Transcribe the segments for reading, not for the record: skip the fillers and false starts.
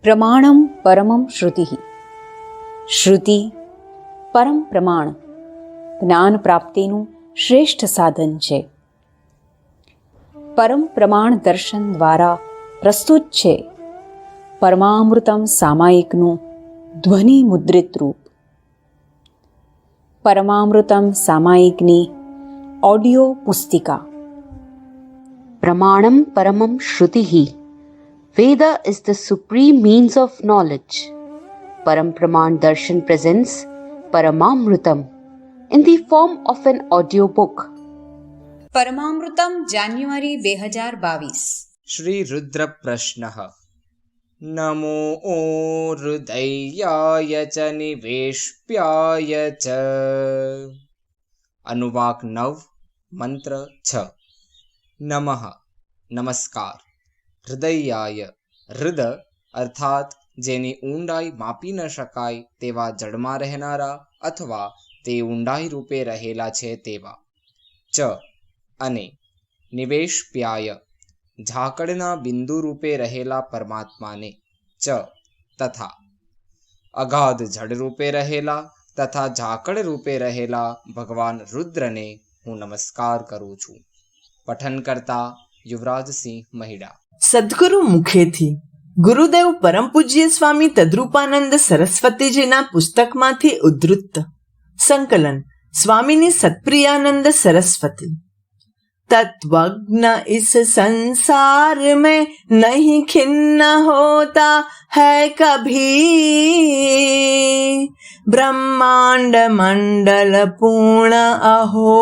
પ્રમાણમ પરમમ શ્રુતિ. શ્રુતિ પરમ પ્રમાણ, જ્ઞાન પ્રાપ્તિનું શ્રેષ્ઠ સાધન છે. પરમ પ્રમાણ દર્શન દ્વારા પ્રસ્તુત છે પરમામૃતમ સામાયિકનું ધ્વનિ મુદ્રિત રૂપ. પરમામૃતમ સામાયિકની ઓડિયો પુસ્તિકા. પ્રમાણમ પરમમ શ્રુતિ. Veda is the supreme means of knowledge. Param Praman Darshan presents Paramamrutam in the form of an audiobook. પરમમૃતમ જાન્યુઆરી 2022. શ્રી રુદ્ર પ્રશ્નઃ. નમો હૃદયાય ચ નિવેશ્યાય ચ. અનુવાક 9, મંત્ર 6. નમઃ નમસ્કાર. હૃદયાય, હૃદય અર્થાત જેની ઊંડાઈ માપી ન શકાય તેવા જળમાં રહેનારા અથવા તે ઊંડાઈ રૂપે રહેલા છે તેવા. ચ અને નિવેશ્યાય, ઝાકળના બિંદુ રૂપે રહેલા પરમાત્માને. ચ તથા અગાધ જળ રૂપે રહેલા તથા ઝાકળ રૂપે રહેલા ભગવાન રુદ્રને હું નમસ્કાર કરું છું. પઠન કરતા યુવરાજસિંહ મહિડા. સદગુરુ મુખેથી ગુરુદેવ પરમ પૂજ્ય સ્વામી તદ્રૂપાનંદ સરસ્વતીજીના પુસ્તકમાંથી ઉદ્ધૃત. સંકલન સ્વામીની સત્પ્રિયાનંદ સરસ્વતી. तत्वज्ञ इस संसार में नहीं खिन्न होता है कभी, ब्रह्मांड मंडल पूर्ण अहो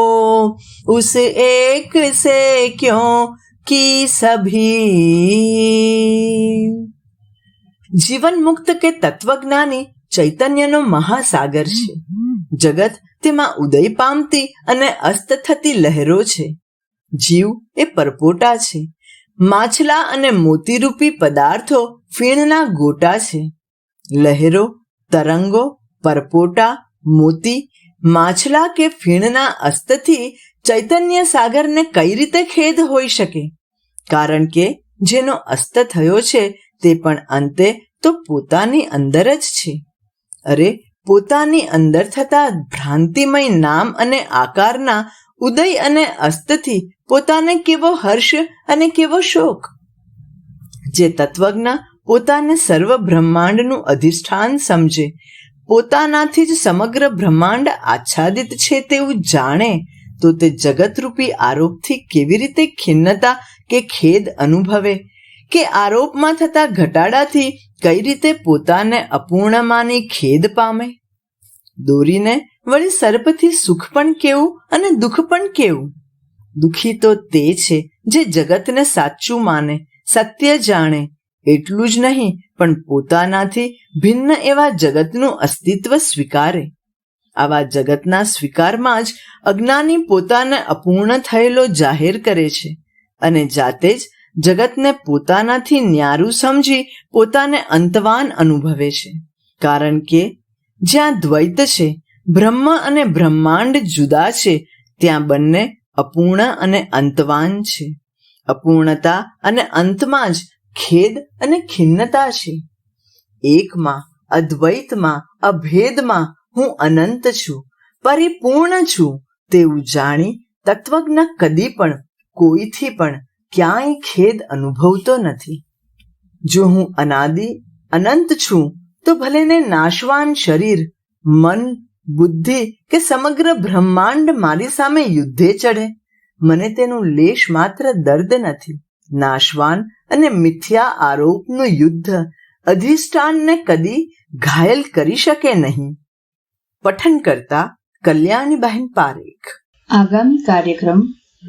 उस एक से क्यों की सभी. જીવન મુક્ત કે તત્વજ્ઞાની ચૈતન્યનો મહાસાગર છે. જગત તેમાં ઉદય પામતી અને અસ્ત થતી લહેરો છે. જીવ એ પરપોટા છે. માછલા અને મોતીરૂપી પદાર્થો ફીણના ગોટા છે. લહેરો, તરંગો, પરપોટા, મોતી, માછલા કે ફીણના અસ્તથી ચૈતન્ય સાગરને કઈ રીતે ખેદ હોઈ શકે? કારણ કે જેનો અસ્ત થયો છે તે પણ અંતે તો પોતાની અંદર જ છે. અરે, પોતાની અંદર થતા ભ્રાંતિમય નામ અને આકારના ઉદય અને અસ્તથી પોતાને કેવો હર્ષ અને કેવો શોક! જે તત્વજ્ઞ પોતાને સર્વ બ્રહ્માંડનું અધિષ્ઠાન સમજે, પોતાનાથી જ સમગ્ર બ્રહ્માંડ આચ્છાદિત છે તેવું જાણે, તો તે જગતરૂપી આરોપથી કેવી રીતે ખિન્નતા કે ખેદ અનુભવે, કે આરોપમાં થતા ઘટાડાથી કઈ રીતે પોતાને અપૂર્ણ માની ખેદ પામે? દોરીને વળી સર્પથી સુખ પણ કેવું અને દુઃખ પણ કેવું? દુઃખી તો તે છે જે જગતને સાચું માને, સત્ય જાણે. એટલું જ નહીં પણ પોતાનાથી ભિન્ન એવા જગતનું અસ્તિત્વ સ્વીકારે. આવા જગતના સ્વીકારમાં જ અજ્ઞાની પોતાને અપૂર્ણ થયેલો જાહેર કરે છે અને જાતે જ જગતને પોતાનાથી ન્યારું સમજી પોતાને અંતવાન અનુભવે છે. કારણ કે જ્યાં દ્વૈત છે, બ્રહ્મ અને બ્રહ્માંડ જુદા છે, ત્યાં બંને અપૂર્ણ અને અંતવાન છે. અપૂર્ણતા અને અંતમાં જ ખેદ અને ખિન્નતા છે. એકમાં, અદ્વૈતમાં, અભેદમાં હું અનંત છું, પરિપૂર્ણ છું તેવું જાણી તત્વજ્ઞ કદી પણ કોઈથી પણ ક્યાંય ખેદ અનુભવતો નથી. જો હું અનાદિ અનંત છું તો ભલેને નાશવાન શરીર, મન, બુદ્ધિ કે સમગ્ર બ્રહ્માંડ મારી સામે યુદ્ધે ચડે, મને તેનું લેશ માત્ર દર્દ નથી. નાશવાન અને મિથ્યા આરોપનું યુદ્ધ અધિષ્ઠાનને કદી ઘાયલ કરી શકે નહીં. પઠન કરતા કલ્યાણીબહેન પારેખ. આગામી કાર્યક્રમ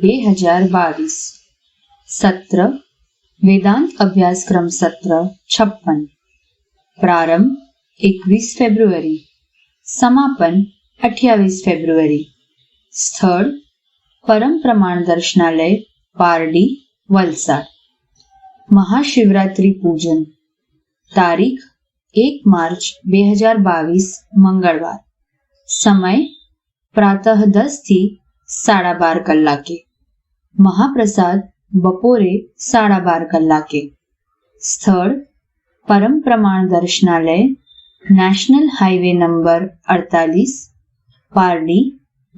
2022. સત્ર વેદાંત અભ્યાસક્રમ સત્ર 56. પ્રારંભ 21 ફેબ્રુઆરી, સમાપન 28 ફેબ્રુઆરી. સ્થળ પરમ પ્રમાણ દર્શનાલય, પારડી, વલસાડ. મહાશિવરાત્રિ પૂજન તારીખ 1 માર્ચ 2022 મંગળવાર. સમય પ્રાતઃ 10 થી 12:30 કલાકે. મહાપ્રસાદ બપોરે 12:30 કલાકે. સ્થળ Param Praman Darshanalay, national highway number 48, Pardi,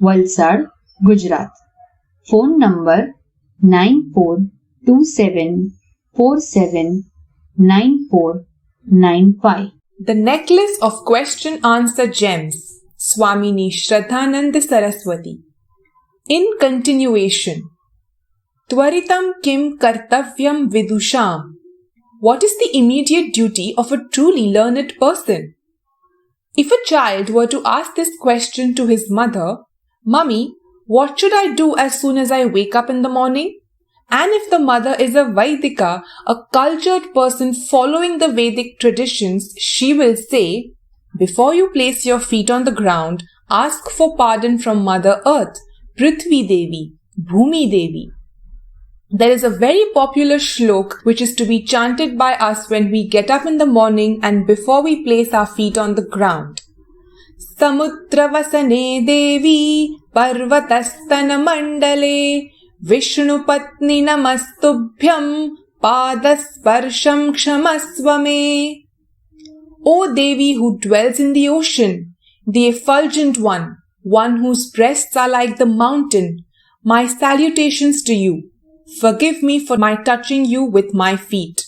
Valsad, Gujarat. Phone number 9427479495। The Necklace of Question Answer Gems, Swamini Shraddhananda Saraswati. In continuation, Tvaritam Kim Kartavyam Vidusham. What is the immediate duty of a truly learned person? If a child were to ask this question to his mother, "Mummy, what should I do as soon as I wake up in the morning?" And if the mother is a Vaidika, a cultured person following the Vedic traditions, she will say, "Before you place your feet on the ground, ask for pardon from Mother Earth, Prithvi Devi, Bhumi Devi." There is a very popular shlok which is to be chanted by us when we get up in the morning and before we place our feet on the ground. Samudravasane Devi Parvatastana Mandale Vishnupatni Namastubhyam Padasparsham Kshamasvame. O Devi who dwells in the ocean, the effulgent one whose breasts are like the mountain, my salutations to you. Forgive me for my touching you with my feet.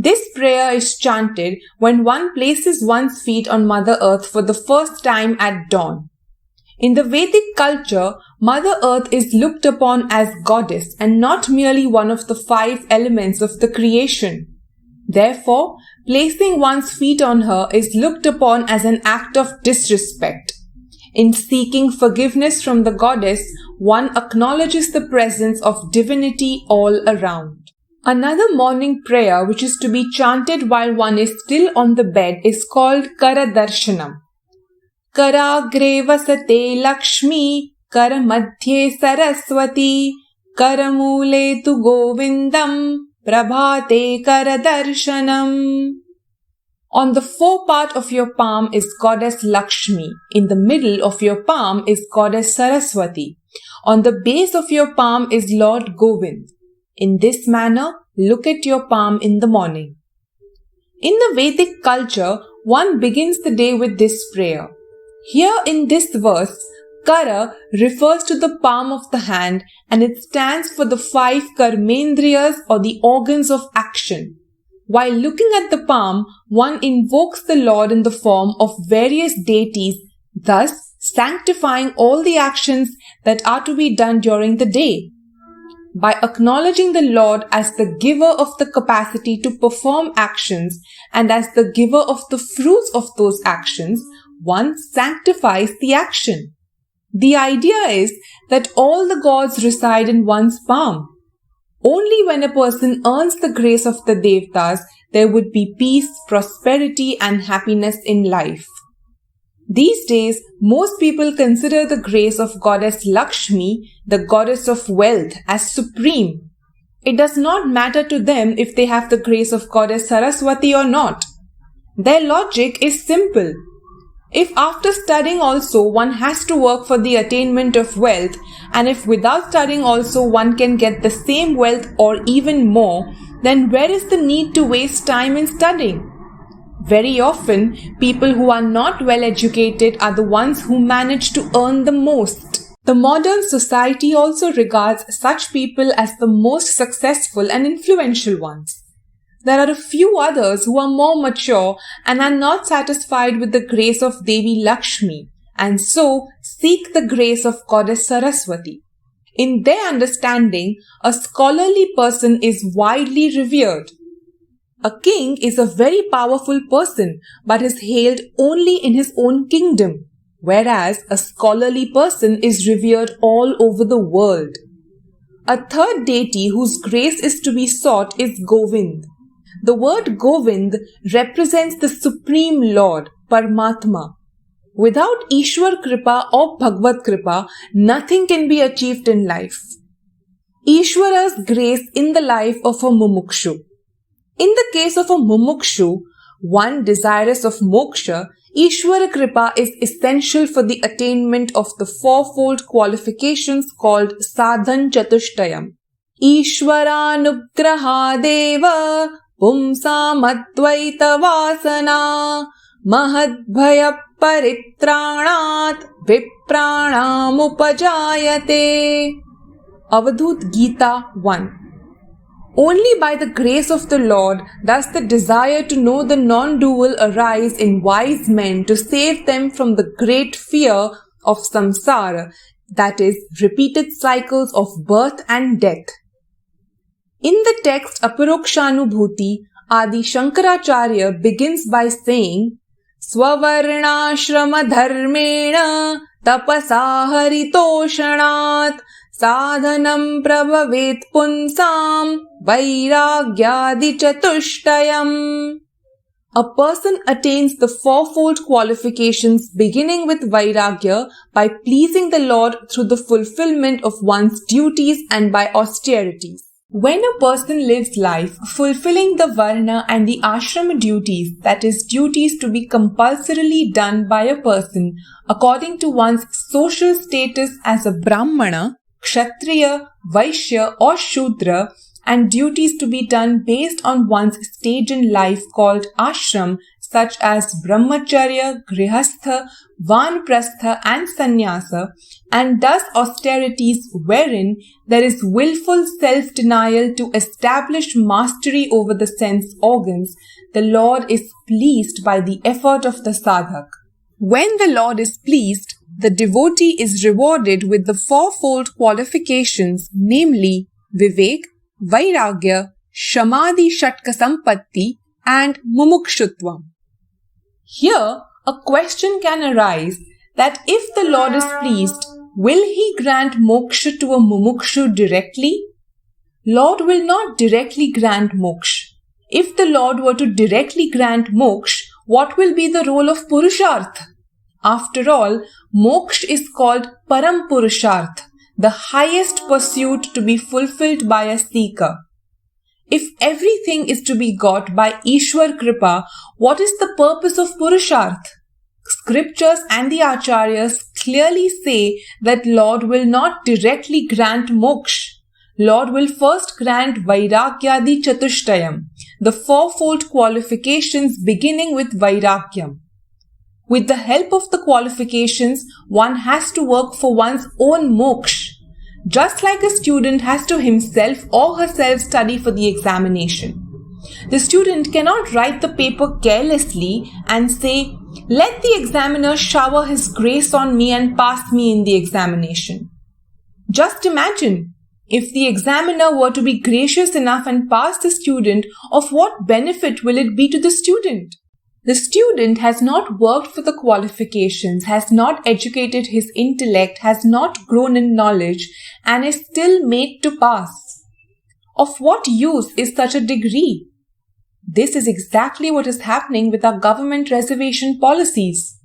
This prayer is chanted when one places one's feet on Mother Earth for the first time at dawn. In the Vedic culture, Mother Earth is looked upon as goddess and not merely one of the 5 elements of the creation. Therefore, placing one's feet on her is looked upon as an act of disrespect. In seeking forgiveness from the goddess, one acknowledges the presence of divinity all around. Another morning prayer which is to be chanted while one is still on the bed is called Karadarshanam. Karagre vasate Lakshmi, Karamadhye Saraswati, Karamule tu Govindam, Prabhate Karadarshanam. On the forepart of your palm is Goddess Lakshmi. In the middle of your palm is Goddess Saraswati. On the base of your palm is Lord Govind. In this manner, look at your palm in the morning. In the Vedic culture, one begins the day with this prayer. Here in this verse, Kara refers to the palm of the hand and it stands for the 5 karmendriyas or the organs of action. While looking at the palm, one invokes the Lord in the form of various deities, thus sanctifying all the actions that are to be done during the day. By acknowledging the Lord as the giver of the capacity to perform actions and as the giver of the fruits of those actions, one sanctifies the action. The idea is that all the gods reside in one's palm. Only when a person earns the grace of the Devtas, there would be peace, prosperity, and happiness in life. These days, most people consider the grace of Goddess Lakshmi, the goddess of wealth, as supreme. It does not matter to them if they have the grace of Goddess Saraswati or not. Their logic is simple. If after studying also one has to work for the attainment of wealth, and if without studying also one can get the same wealth or even more, then where is the need to waste time in studying? Very often, people who are not well educated are the ones who manage to earn the most. The modern society also regards such people as the most successful and influential ones. There are a few others who are more mature and are not satisfied with the grace of Devi Lakshmi and so seek the grace of Goddess Saraswati. In their understanding, a scholarly person is widely revered. A king is a very powerful person but is hailed only in his own kingdom, whereas a scholarly person is revered all over the world. A third deity whose grace is to be sought is Govind. The word Govind represents the Supreme Lord, Paramatma. Without Ishwar Kripa or Bhagavad Kripa, nothing can be achieved in life. Ishwara's grace in the life of a mumukshu. In the case of a mumukshu, one desirous of moksha, Ishwara Kripa is essential for the attainment of the 4-fold qualifications called Sadhan Chatushtayam. Ishwaranugrahadeva पुंसामद्वैतवासना महद्भयपरित्राणात् विप्राणामुपजायते. Avadhut Gita 1. Only by the grace of the Lord does the desire to know the non-dual arise in wise men to save them from the great fear of samsara, that is, repeated cycles of birth and death. In the text Aparokshanubhuti, Adi Shankaracharya begins by saying, Swavarnashrama dharmena tapasa haritoshanat sadhanam prabhavet punsam vairagyadi chatushtayam. A person attains the fourfold qualifications beginning with vairagya by pleasing the Lord through the fulfillment of one's duties and by austerities. When a person lives life fulfilling the varna and the ashrama duties, that is, duties to be compulsorily done by a person according to one's social status as a brahmana, kshatriya, vaishya or shudra, and duties to be done based on one's stage in life called ashram, such as brahmacharya, grihastha, vanprastha and sannyasa, and does austerities wherein there is willful self-denial to establish mastery over the sense organs, the Lord is pleased by the effort of the sadhak. When the Lord is pleased, the devotee is rewarded with the fourfold qualifications, namely vivek, vairagya, shamadhi shatka sampatti and mumukshutvam. Here, a question can arise that if the Lord is pleased, will He grant moksha to a mumukshu directly? Lord will not directly grant moksha. If the Lord were to directly grant moksha, what will be the role of purusharth? After all, moksha is called Parampurusharth, the highest pursuit to be fulfilled by a seeker. If everything is to be got by Ishwar Kripa, what is the purpose of Purusharth? Scriptures and the Acharyas clearly say that Lord will not directly grant moksha. Lord will first grant Vairagyadi Chatushtayam, the fourfold qualifications beginning with Vairagyam. With the help of the qualifications, one has to work for one's own moksha. Just like a student has to himself or herself study for the examination. The student cannot write the paper carelessly and say, let the examiner shower his grace on me and pass me in the examination. Just imagine, if the examiner were to be gracious enough and pass the student, of what benefit will it be to the student? The student has not worked for the qualifications, has not educated his intellect, has not grown in knowledge, and is still made to pass. Of what use is such a degree? This is exactly what is happening with our government reservation policies.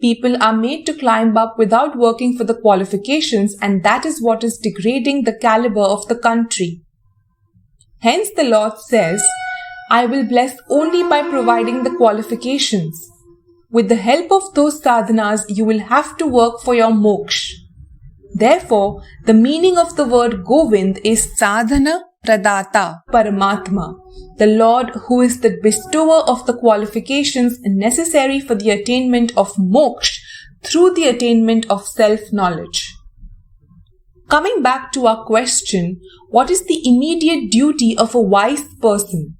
People are made to climb up without working for the qualifications, and that is what is degrading the caliber of the country. Hence the Lord says, I will bless only by providing the qualifications. With the help of those sadhanas, you will have to work for your moksha. Therefore, the meaning of the word Govind is sadhana pradata Paramatma, the Lord who is the bestower of the qualifications necessary for the attainment of moksha through the attainment of self-knowledge. Coming back to our question, what is the immediate duty of a wise person?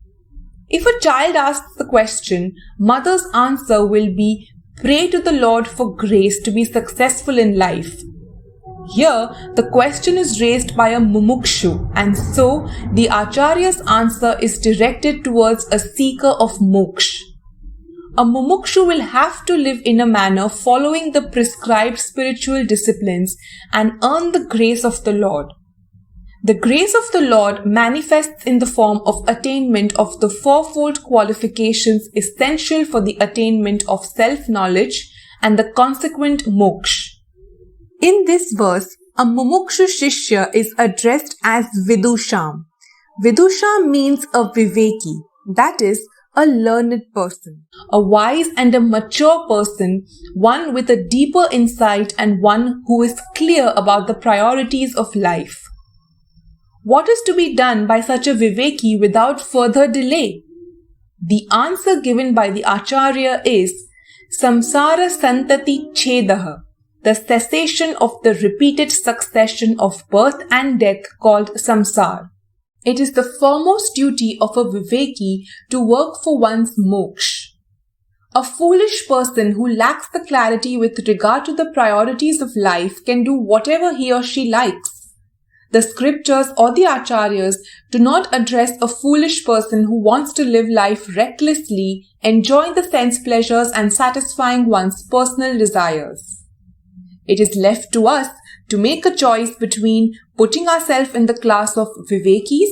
If a child asks the question, mother's answer will be, pray to the Lord for grace to be successful in life. Here, the question is raised by a mumukshu, and so the Acharya's answer is directed towards a seeker of moksha. A mumukshu will have to live in a manner following the prescribed spiritual disciplines and earn the grace of the Lord. The grace of the Lord manifests in the form of attainment of the fourfold qualifications essential for the attainment of self-knowledge and the consequent moksha. In this verse, a mumukshu shishya is addressed as Vidusham. Vidusha means a viveki, that is, a learned person, a wise and a mature person, one with a deeper insight and one who is clear about the priorities of life. What is to be done by such a viveki without further delay? The answer given by the Acharya is Samsara Santati Chedaha, the cessation of the repeated succession of birth and death called samsara. It is the foremost duty of a viveki to work for one's moksha. A foolish person who lacks the clarity with regard to the priorities of life can do whatever he or she likes. The scriptures or the acharyas do not address a foolish person who wants to live life recklessly, enjoying the sense pleasures and satisfying one's personal desires. It is left to us to make a choice between putting ourselves in the class of vivekis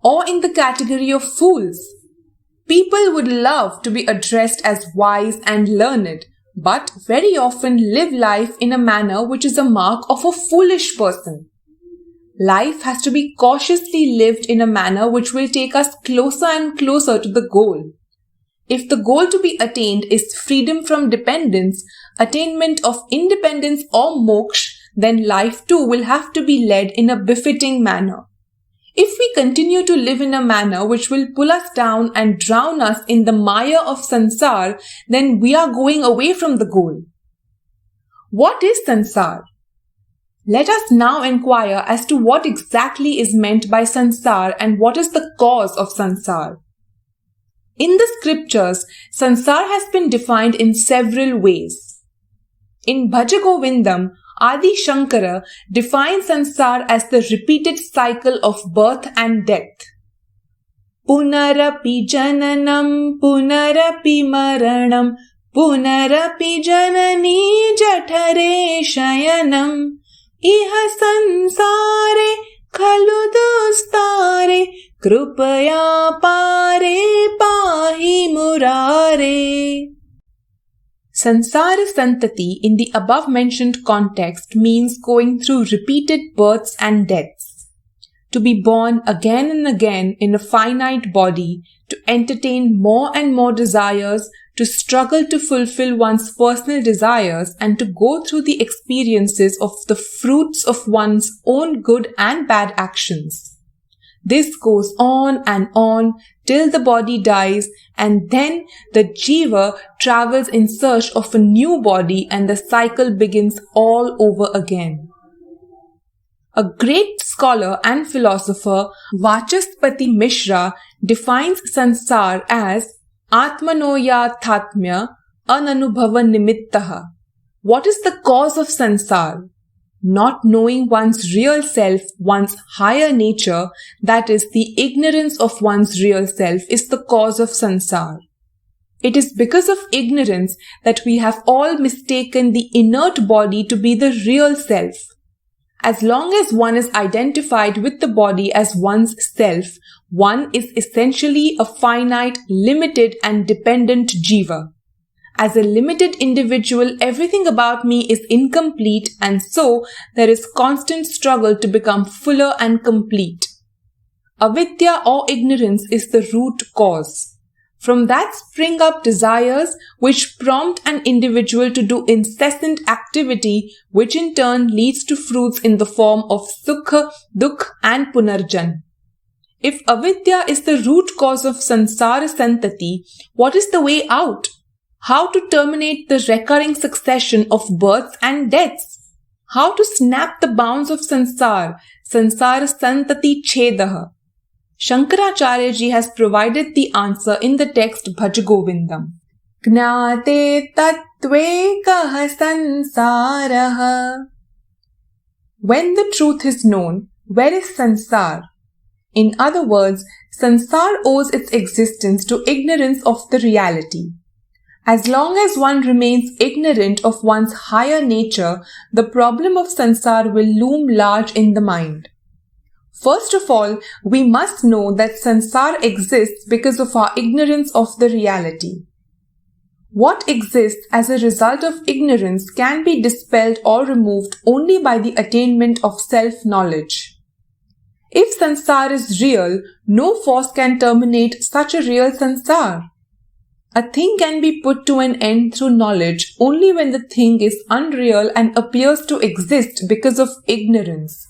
or in the category of fools. People would love to be addressed as wise and learned, but very often live life in a manner which is a mark of a foolish person. Life has to be cautiously lived in a manner which will take us closer and closer to the goal. If the goal to be attained is freedom from dependence, attainment of independence or moksha, then life too will have to be led in a befitting manner. If we continue to live in a manner which will pull us down and drown us in the maya of sansar, then we are going away from the goal. What is sansar? Let us now inquire as to what exactly is meant by sansar and what is the cause of sansar. In the scriptures, sansar has been defined in several ways. In Bhaja Govindam, Adi Shankara defines sansar as the repeated cycle of birth and death. Punarapi jananam, punarapi maranam, punarapi janani jathare shayanam, iha sansare khalu dostare, krupaya pare pahi murare. Sansara Santati in the above-mentioned context means going through repeated births and deaths. To be born again and again in a finite body, to entertain more and more desires, to struggle to fulfill one's personal desires, and to go through the experiences of the fruits of one's own good and bad actions. This goes on till the body dies, and then the jiva travels in search of a new body and the cycle begins all over again. A great scholar and philosopher, Vachaspati Mishra, defines sansar as Atmanoya Thatmya Ananubhava Nimittaha. What is the cause of sansar? Not knowing one's real self, one's higher nature, that is, the ignorance of one's real self, is the cause of sansar. It is because of ignorance that we have all mistaken the inert body to be the real self. As long as one is identified with the body as one's self, one is essentially a finite, limited and dependent jiva. As a limited individual, everything about me is incomplete, and so there is constant struggle to become fuller and complete. Avidya or ignorance is the root cause. From that spring up desires which prompt an individual to do incessant activity, which in turn leads to fruits in the form of sukha, dukha and punarjan. If avidya is the root cause of sansara santati, what is the way out? How to terminate the recurring succession of births and deaths? How to snap the bounds of sansara santati chedaha? Shankaracharya ji has provided the answer in the text Bhaja Govindam. Gnate tattve kaha sansaraha. When the truth is known, where is sansar? In other words, sansar owes its existence to ignorance of the reality. As long as one remains ignorant of one's higher nature, the problem of sansar will loom large in the mind. First of all, we must know that sansar exists because of our ignorance of the reality. What exists as a result of ignorance can be dispelled or removed only by the attainment of self-knowledge. If sansar is real, no force can terminate such a real sansar. A thing can be put to an end through knowledge only when the thing is unreal and appears to exist because of ignorance.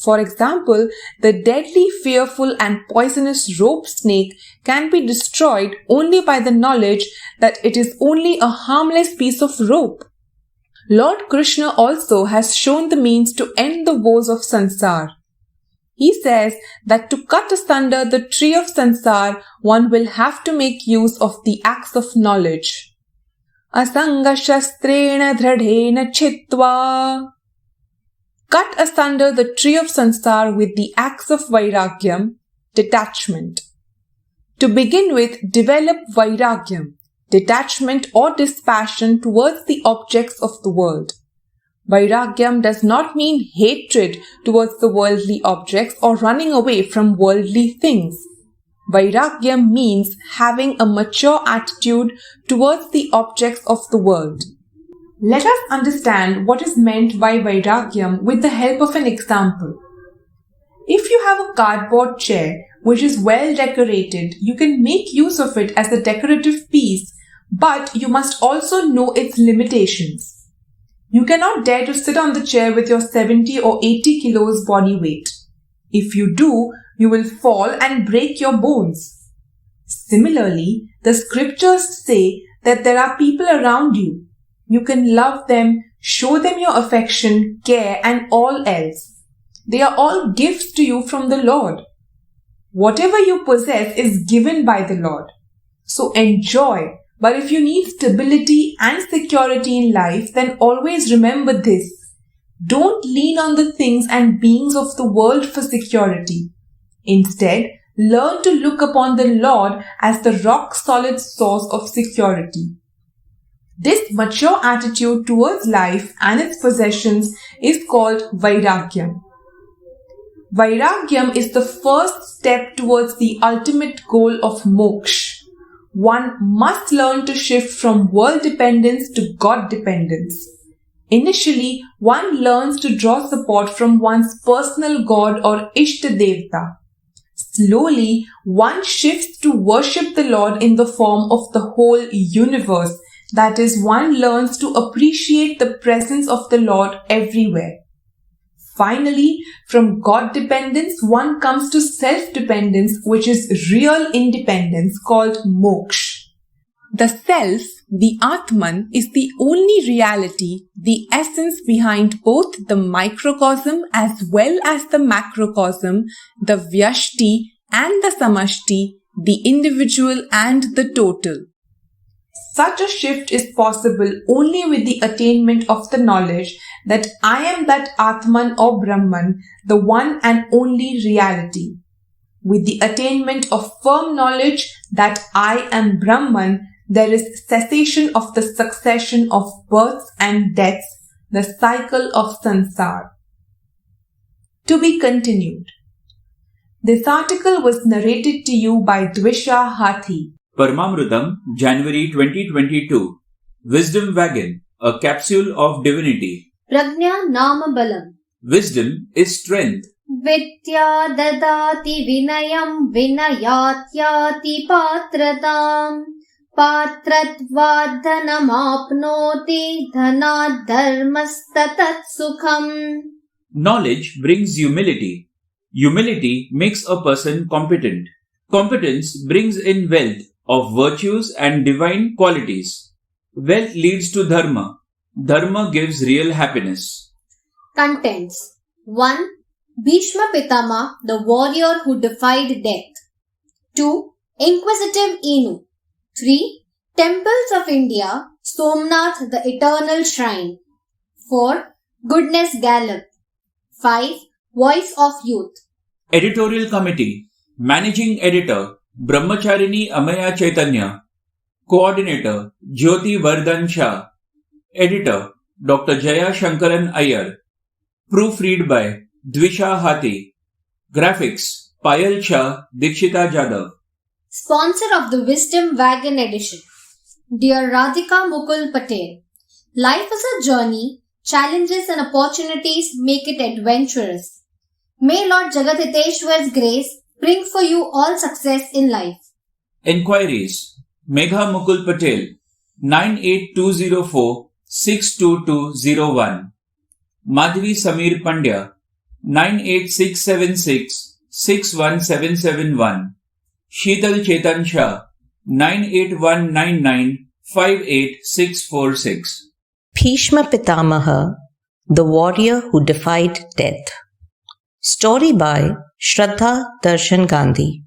For example, the deadly, fearful and poisonous rope snake can be destroyed only by the knowledge that it is only a harmless piece of rope. Lord Krishna also has shown the means to end the woes of sansar. He says that to cut asunder the tree of sansar, one will have to make use of the axe of knowledge. Asanga shastrena dhradhena chitva. Cut asunder the tree of sansar with the axe of vairagyam, detachment. To begin with, develop vairagyam, detachment or dispassion towards the objects of the world. Vairagyam does not mean hatred towards the worldly objects or running away from worldly things. Vairagyam means having a mature attitude towards the objects of the world. Let us understand what is meant by Vairagyam with the help of an example. If you have a cardboard chair which is well decorated, you can make use of it as a decorative piece, but you must also know its limitations. You cannot dare to sit on the chair with your 70 or 80 kilos body weight. If you do, you will fall and break your bones. Similarly, the scriptures say that there are people around you. You can love them, show them your affection, care, and all else. They are all gifts to you from the Lord. Whatever you possess is given by the Lord. So enjoy. But if you need stability and security in life, then always remember this. Don't lean on the things and beings of the world for security. Instead, learn to look upon the Lord as the rock-solid source of security. This mature attitude towards life and its possessions is called Vairagyam. Vairagyam is the first step towards the ultimate goal of moksha. One must learn to shift from world dependence to God dependence. Initially, one learns to draw support from one's personal God or Ishta Devta. Slowly, one shifts to worship the Lord in the form of the whole universe. That is, one learns to appreciate the presence of the Lord everywhere. Finally, from God dependence, one comes to self-dependence, which is real independence, called moksha. The self, the Atman, is the only reality, the essence behind both the microcosm as well as the macrocosm, the vyashti and the samashti, the individual and the total. Such a shift is possible only with the attainment of the knowledge that I am that Atman or Brahman, the one and only reality. With the attainment of firm knowledge that I am Brahman, there is cessation of the succession of births and deaths, the cycle of sansar. To be continued. This article was narrated to you by Dvisha Hathi. Paramamrutam January 2022. Wisdom Wagon, a capsule of divinity. Prajna Nama Balam. Wisdom is strength. Vidya dadati vinayam vinayatyati patratam. Patratvad dhanam apnoti dhanad dharmastatat sukham. Knowledge brings humility. Humility makes a person competent. Competence brings in wealth of virtues and divine qualities. Wealth leads to dharma. Dharma gives real happiness. Contents 1. Bhishma Pitamah, the warrior who defied death. 2. Inquisitive Inu. 3. Temples of India, Somnath, the eternal shrine. 4. Goodness Gallop. 5. Voice of Youth. Editorial Committee. Managing Editor Brahmacharini Amaya Chaitanya. Coordinator Jyoti Vardhan Shah. Editor Dr. Jaya Shankaran Iyer. Proofread by Dvisha Hathi. Graphics Payal Shah, Dikshita Jadhav. Sponsor of the Wisdom Wagon edition. Dear Radhika Mukul Patel, life is a journey. Challenges and opportunities make it adventurous. May Lord Jagatiteshwar's grace bring for you all success in life. Enquiries Megha Mukul Patel 98204 62201. Madhvi Samir Pandya 98676 61771. Sheetal Chetan Shah 98199 58646. Bhishma Pitamah, the warrior who defied death. Story by Shraddha Darshan Gandhi.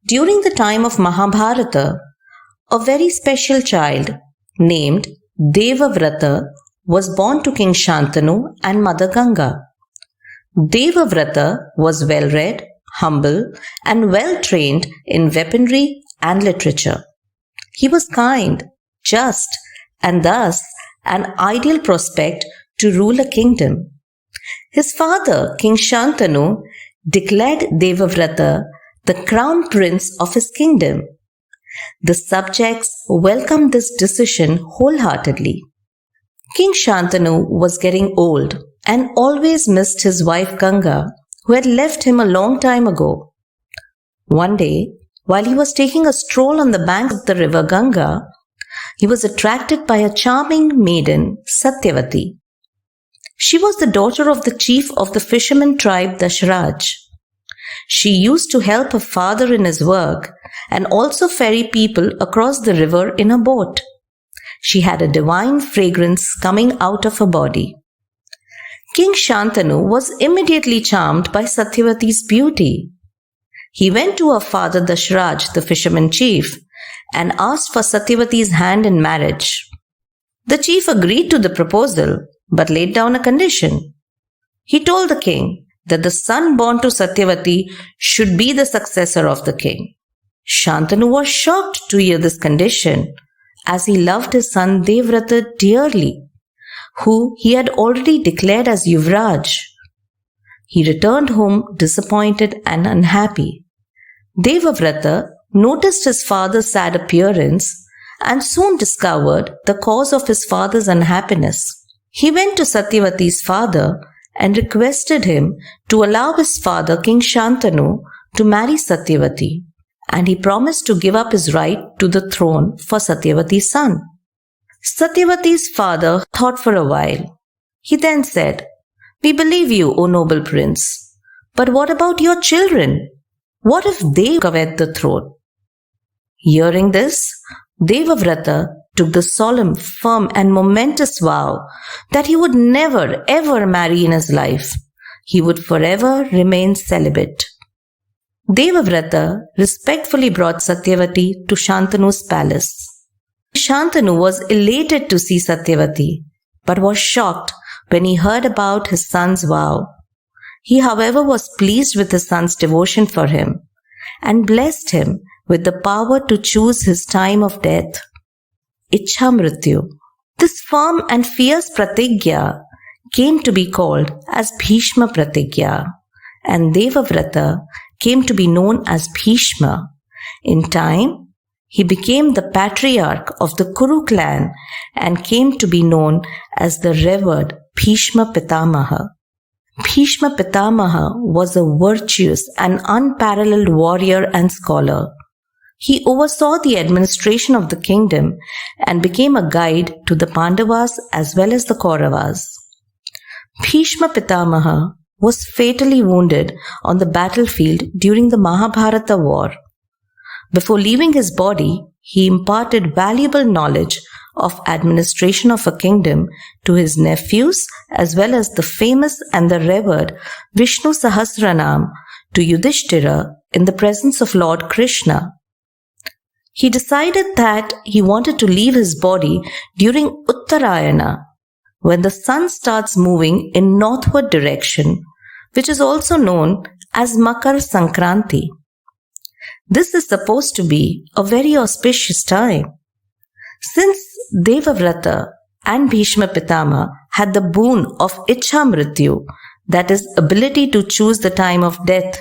During the time of Mahabharata, a very special child named Devavrata was born to King Shantanu and Mother Ganga. Devavrata was well-read, humble, and well-trained in weaponry and literature. He was kind, just, and thus an ideal prospect to rule a kingdom. His father, King Shantanu, declared Devavrata the crown prince of his kingdom. The subjects welcomed this decision wholeheartedly. King Shantanu was getting old and always missed his wife Ganga, who had left him a long time ago. One day, while he was taking a stroll on the banks of the river Ganga, he was attracted by a charming maiden, Satyavati. She was the daughter of the chief of the fisherman tribe Dasharaj. She used to help her father in his work and also ferry people across the river in a boat. She had a divine fragrance coming out of her body. King Shantanu was immediately charmed by Satyavati's beauty. He went to her father Dasharaj, the fisherman chief, and asked for Satyavati's hand in marriage. The chief agreed to the proposal, but laid down a condition. He told the king that the son born to Satyavati should be the successor of the king. Shantanu was shocked to hear this condition, as he loved his son Devavrata dearly, who he had already declared as Yuvraj. He returned home disappointed and unhappy. Devavrata noticed his father's sad appearance and soon discovered the cause of his father's unhappiness. He went to Satyavati's father and requested him to allow his father, King Shantanu, to marry Satyavati, and he promised to give up his right to the throne for Satyavati's son. Satyavati's father thought for a while. He then said, "We believe you, O noble prince. But what about your children? What if they covet the throne?" Hearing this, Devavrata took the solemn, firm, and momentous vow that he would never ever marry in his life. He would forever remain celibate. Devavrata respectfully brought Satyavati to Shantanu's palace. Shantanu was elated to see Satyavati, but was shocked when he heard about his son's vow. He, however, was pleased with his son's devotion for him and blessed him with the power to choose his time of death. Ichha Mrityu. This firm and fierce pratigya came to be called as Bhishma Pratigya, and Devavrata came to be known as Bhishma. In time, he became the patriarch of the Kuru clan and came to be known as the revered Bhishma Pitamah. Bhishma Pitamah was a virtuous and unparalleled warrior and scholar. He oversaw the administration of the kingdom and became a guide to the Pandavas as well as the Kauravas. Bhishma Pitamah was fatally wounded on the battlefield during the Mahabharata war. Before leaving his body, he imparted valuable knowledge of administration of a kingdom to his nephews as well as the famous and the revered Vishnu Sahasranam to Yudhishthira in the presence of Lord Krishna. He decided that he wanted to leave his body during Uttarayana, when the sun starts moving in northward direction, which is also known as Makar Sankranti. This is supposed to be a very auspicious time. Since Devavrata and Bhishma Pitamah had the boon of Ichha Mrityu, that is, ability to choose the time of death,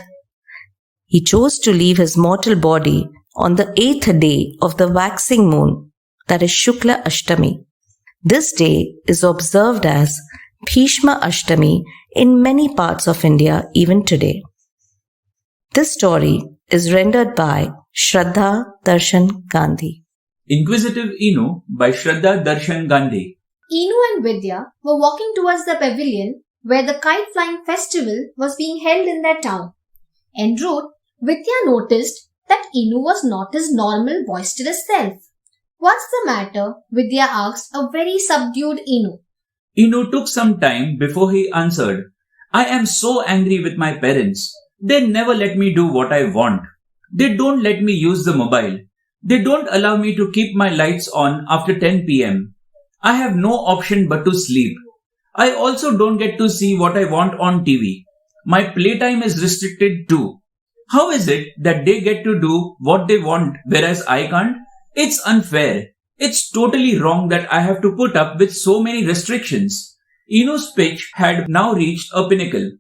he chose to leave his mortal body on the 8th day of the waxing moon, that is Shukla Ashtami. This day is observed as Bhishma Ashtami in many parts of India even today. This story is rendered by Shraddha Darshan Gandhi. Inquisitive Inu by Shraddha Darshan Gandhi. Inu and Vidya were walking towards the pavilion where the kite flying festival was being held in their town. En route, Vidya noticed that Inu was not his normal boisterous self. "What's the matter?" Vidya asked a very subdued Inu. Inu took some time before he answered, "I am so angry with my parents. They never let me do what I want. They don't let me use the mobile. They don't allow me to keep my lights on after 10 p.m. I have no option but to sleep. I also don't get to see what I want on TV. My playtime is restricted too. How is it that they get to do what they want whereas I can't? It's unfair. It's totally wrong that I have to put up with so many restrictions." Inu's pitch had now reached a pinnacle.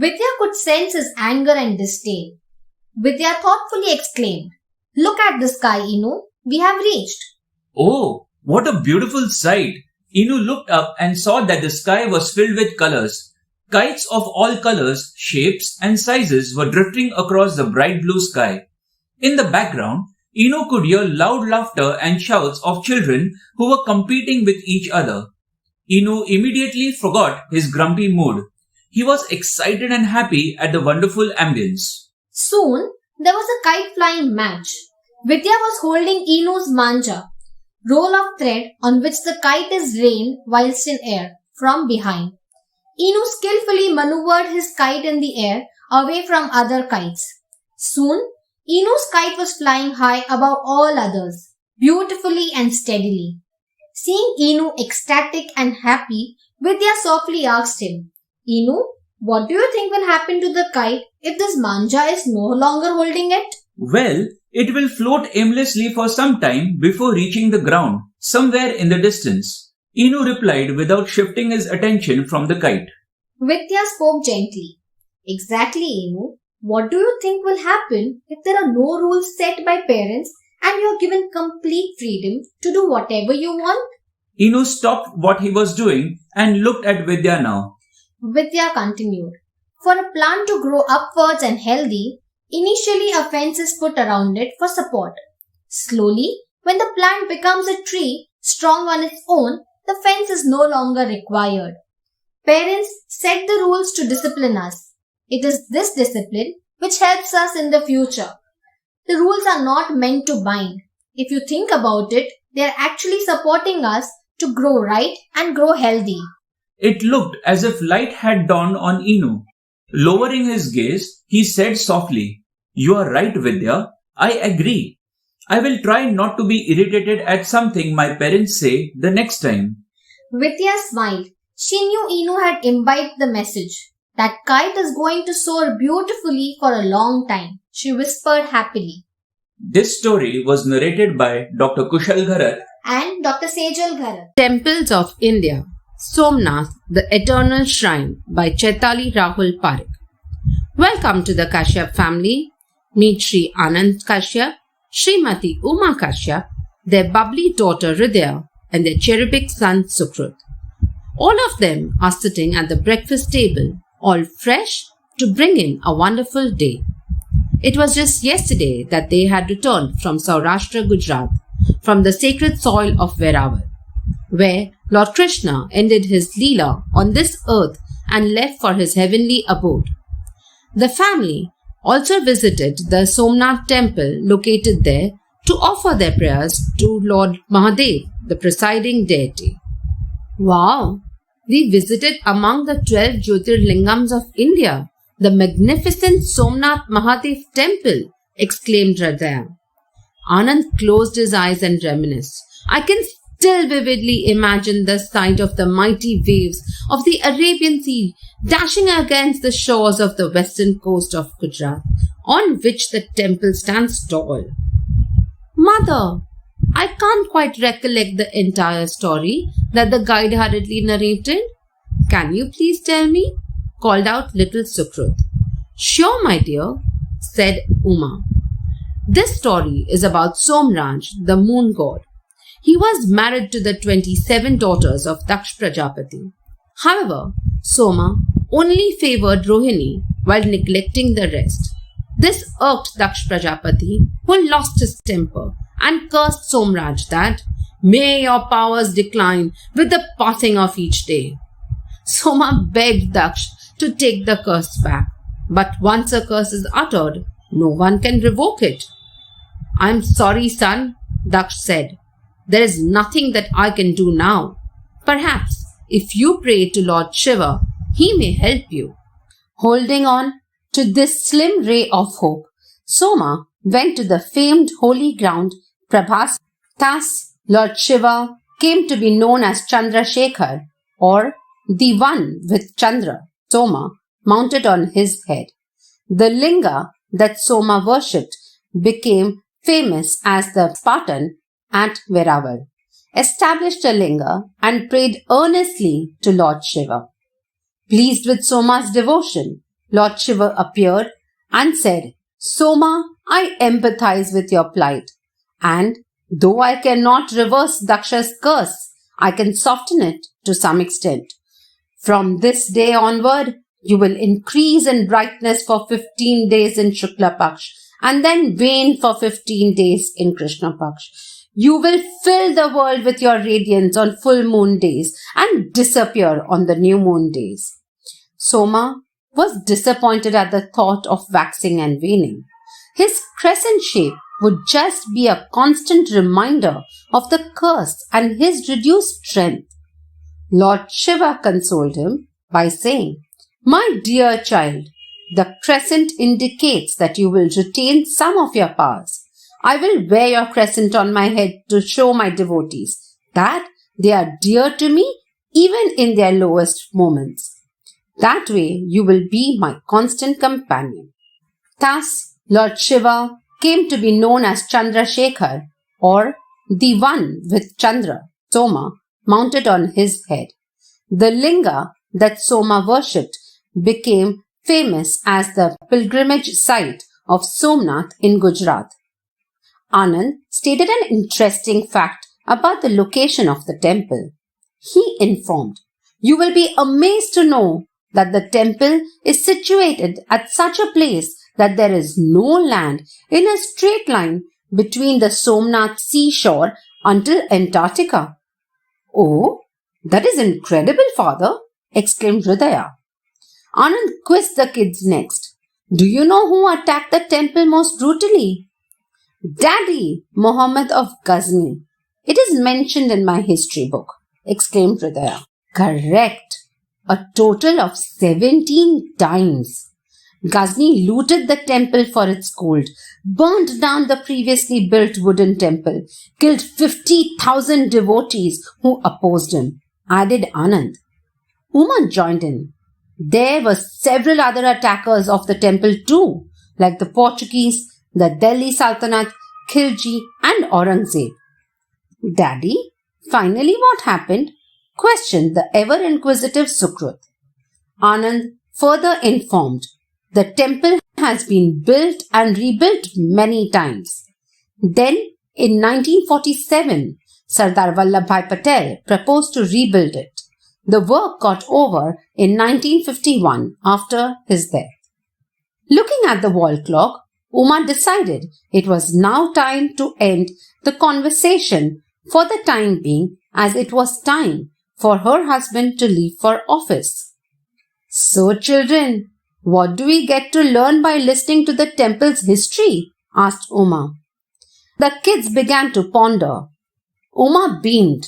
Vidya could sense his anger and disdain. Vidya thoughtfully exclaimed, "Look at the sky, Inu. We have reached." "Oh, what a beautiful sight!" Inu looked up and saw that the sky was filled with colors. Kites of all colors, shapes, and sizes were drifting across the bright blue sky. In the background, Inu could hear loud laughter and shouts of children who were competing with each other. Inu immediately forgot his grumpy mood. He was excited and happy at the wonderful ambience. Soon, there was a kite flying match. Vidya was holding Inu's manja, roll of thread on which the kite is reined whilst in air, from behind. Inu skillfully maneuvered his kite in the air away from other kites. Soon, Inu's kite was flying high above all others, beautifully and steadily. Seeing Inu ecstatic and happy, Vidya softly asked him, "Inu, what do you think will happen to the kite if this manja is no longer holding it?" Well, it will float aimlessly for some time before reaching the ground, somewhere in the distance. Inu replied without shifting his attention from the kite. Vidya spoke gently. "Exactly, Inu. What do you think will happen if there are no rules set by parents and you are given complete freedom to do whatever you want?" Inu stopped what he was doing and looked at Vidya now. Vidya continued. "For a plant to grow upwards and healthy, initially a fence is put around it for support. Slowly, when the plant becomes a tree strong on its own, the fence is no longer required. Parents set the rules to discipline us. It is this discipline which helps us in the future. The rules are not meant to bind. If you think about it, they are actually supporting us to grow right and grow healthy." It looked as if light had dawned on Inu. Lowering his gaze, he said softly, "You are right, Vidya. I agree. I will try not to be irritated at something my parents say the next time." Vidya smiled. She knew Inu had imbibed the message. That kite is going to soar beautifully for a long time, she whispered happily. This story was narrated by Dr. Kushal Gharat And Dr. Sejal Gharat. Temples of India. Somnath, the Eternal Shrine by Chaitali Rahul Parekh. Welcome to the Kashyap family. Meet Sri Anand Kashyap, Srimati Uma Kashyap, their bubbly daughter Hridaya, and their cherubic son Sukrut. All of them are sitting at the breakfast table, all fresh to bring in a wonderful day. It was just yesterday that they had returned from Saurashtra, Gujarat, from the sacred soil of Veravar, where Lord Krishna ended his Leela on this earth and left for his heavenly abode. The family also visited the Somnath temple located there to offer their prayers to Lord Mahadev, the presiding deity. Wow! We visited among the 12 Jyotirlingams of India, the magnificent Somnath Mahadev temple, exclaimed Hridaya. Anand closed his eyes and reminisced. I can still vividly imagine the sight of the mighty waves of the Arabian Sea dashing against the shores of the western coast of Gujarat, on which the temple stands tall. Mother, I can't quite recollect the entire story that the guide hurriedly narrated. Can you please tell me? Called out little Sukrut. Sure, my dear, said Uma. This story is about Somraj, the moon god. He was married to the 27 daughters of Daksh Prajapati. However, Soma only favored Rohini while neglecting the rest. This irked Daksh Prajapati, who lost his temper and cursed Somraj that, "May your powers decline with the passing of each day." Soma begged Daksh to take the curse back. But once a curse is uttered, no one can revoke it. "I'm sorry, son," Daksh said. "There is nothing that I can do now. Perhaps if you pray to Lord Shiva, he may help you." Holding on to this slim ray of hope, Soma went to the famed holy ground Prabhas. Thus, Lord Shiva came to be known as Chandrasekhar, or the one with Chandra, Soma, mounted on his head. The linga that Soma worshipped became famous as the Spartan at Veraval, established a linga and prayed earnestly to Lord Shiva. Pleased with Soma's devotion, Lord Shiva appeared and said, "Soma, I empathize with your plight, and though I cannot reverse Daksha's curse, I can soften it to some extent. From this day onward, you will increase in brightness for 15 days in Shukla Paksh and then wane for 15 days in Krishna Paksh. You will fill the world with your radiance on full moon days and disappear on the new moon days." Soma was disappointed at the thought of waxing and waning. His crescent shape would just be a constant reminder of the curse and his reduced strength. Lord Shiva consoled him by saying, "My dear child, the crescent indicates that you will retain some of your powers. I will wear your crescent on my head to show my devotees that they are dear to me even in their lowest moments. That way you will be my constant companion." Thus, Lord Shiva came to be known as Chandrasekhar, or the one with Chandra, Soma, mounted on his head. The linga that Soma worshipped became famous as the pilgrimage site of Somnath in Gujarat. Anand stated an interesting fact about the location of the temple. He informed, "You will be amazed to know that the temple is situated at such a place that there is no land in a straight line between the Somnath seashore until Antarctica." "Oh, that is incredible, father," exclaimed Hridaya. Anand quizzed the kids next. "Do you know who attacked the temple most brutally?" "Daddy, Muhammad of Ghazni. It is mentioned in my history book," exclaimed Hridaya. "Correct. A total of 17 times. Ghazni looted the temple for its gold, burnt down the previously built wooden temple, killed 50,000 devotees who opposed him," added Anand. Uma joined in. There were several other attackers of the temple too, like the Portuguese, the Delhi Sultanate, Khilji and Aurangzeb. "Daddy, finally what happened?" questioned the ever-inquisitive Sukrut. Anand further informed, "The temple has been built and rebuilt many times. Then, in 1947, Sardar Vallabhbhai Patel proposed to rebuild it. The work got over in 1951 after his death." Looking at the wall clock, Uma decided it was now time to end the conversation for the time being, as it was time for her husband to leave for office. "So, children, what do we get to learn by listening to the temple's history?" asked Uma. The kids began to ponder. Uma beamed.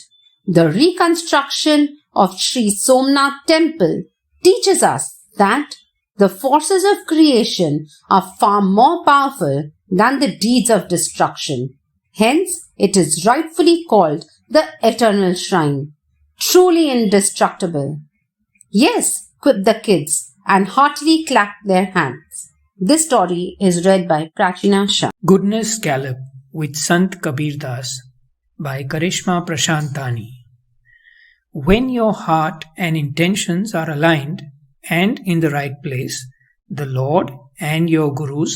The reconstruction of Sri Somnath Temple teaches us that the forces of creation are far more powerful than the deeds of destruction. Hence, it is rightfully called the Eternal Shrine, truly indestructible. "Yes," quipped the kids and heartily clapped their hands. This story is read by Prachina Shah. Goodness Gallop with Sant Kabirdas by Karishma Prashantani. When your heart and intentions are aligned and in the right place, the Lord and your Gurus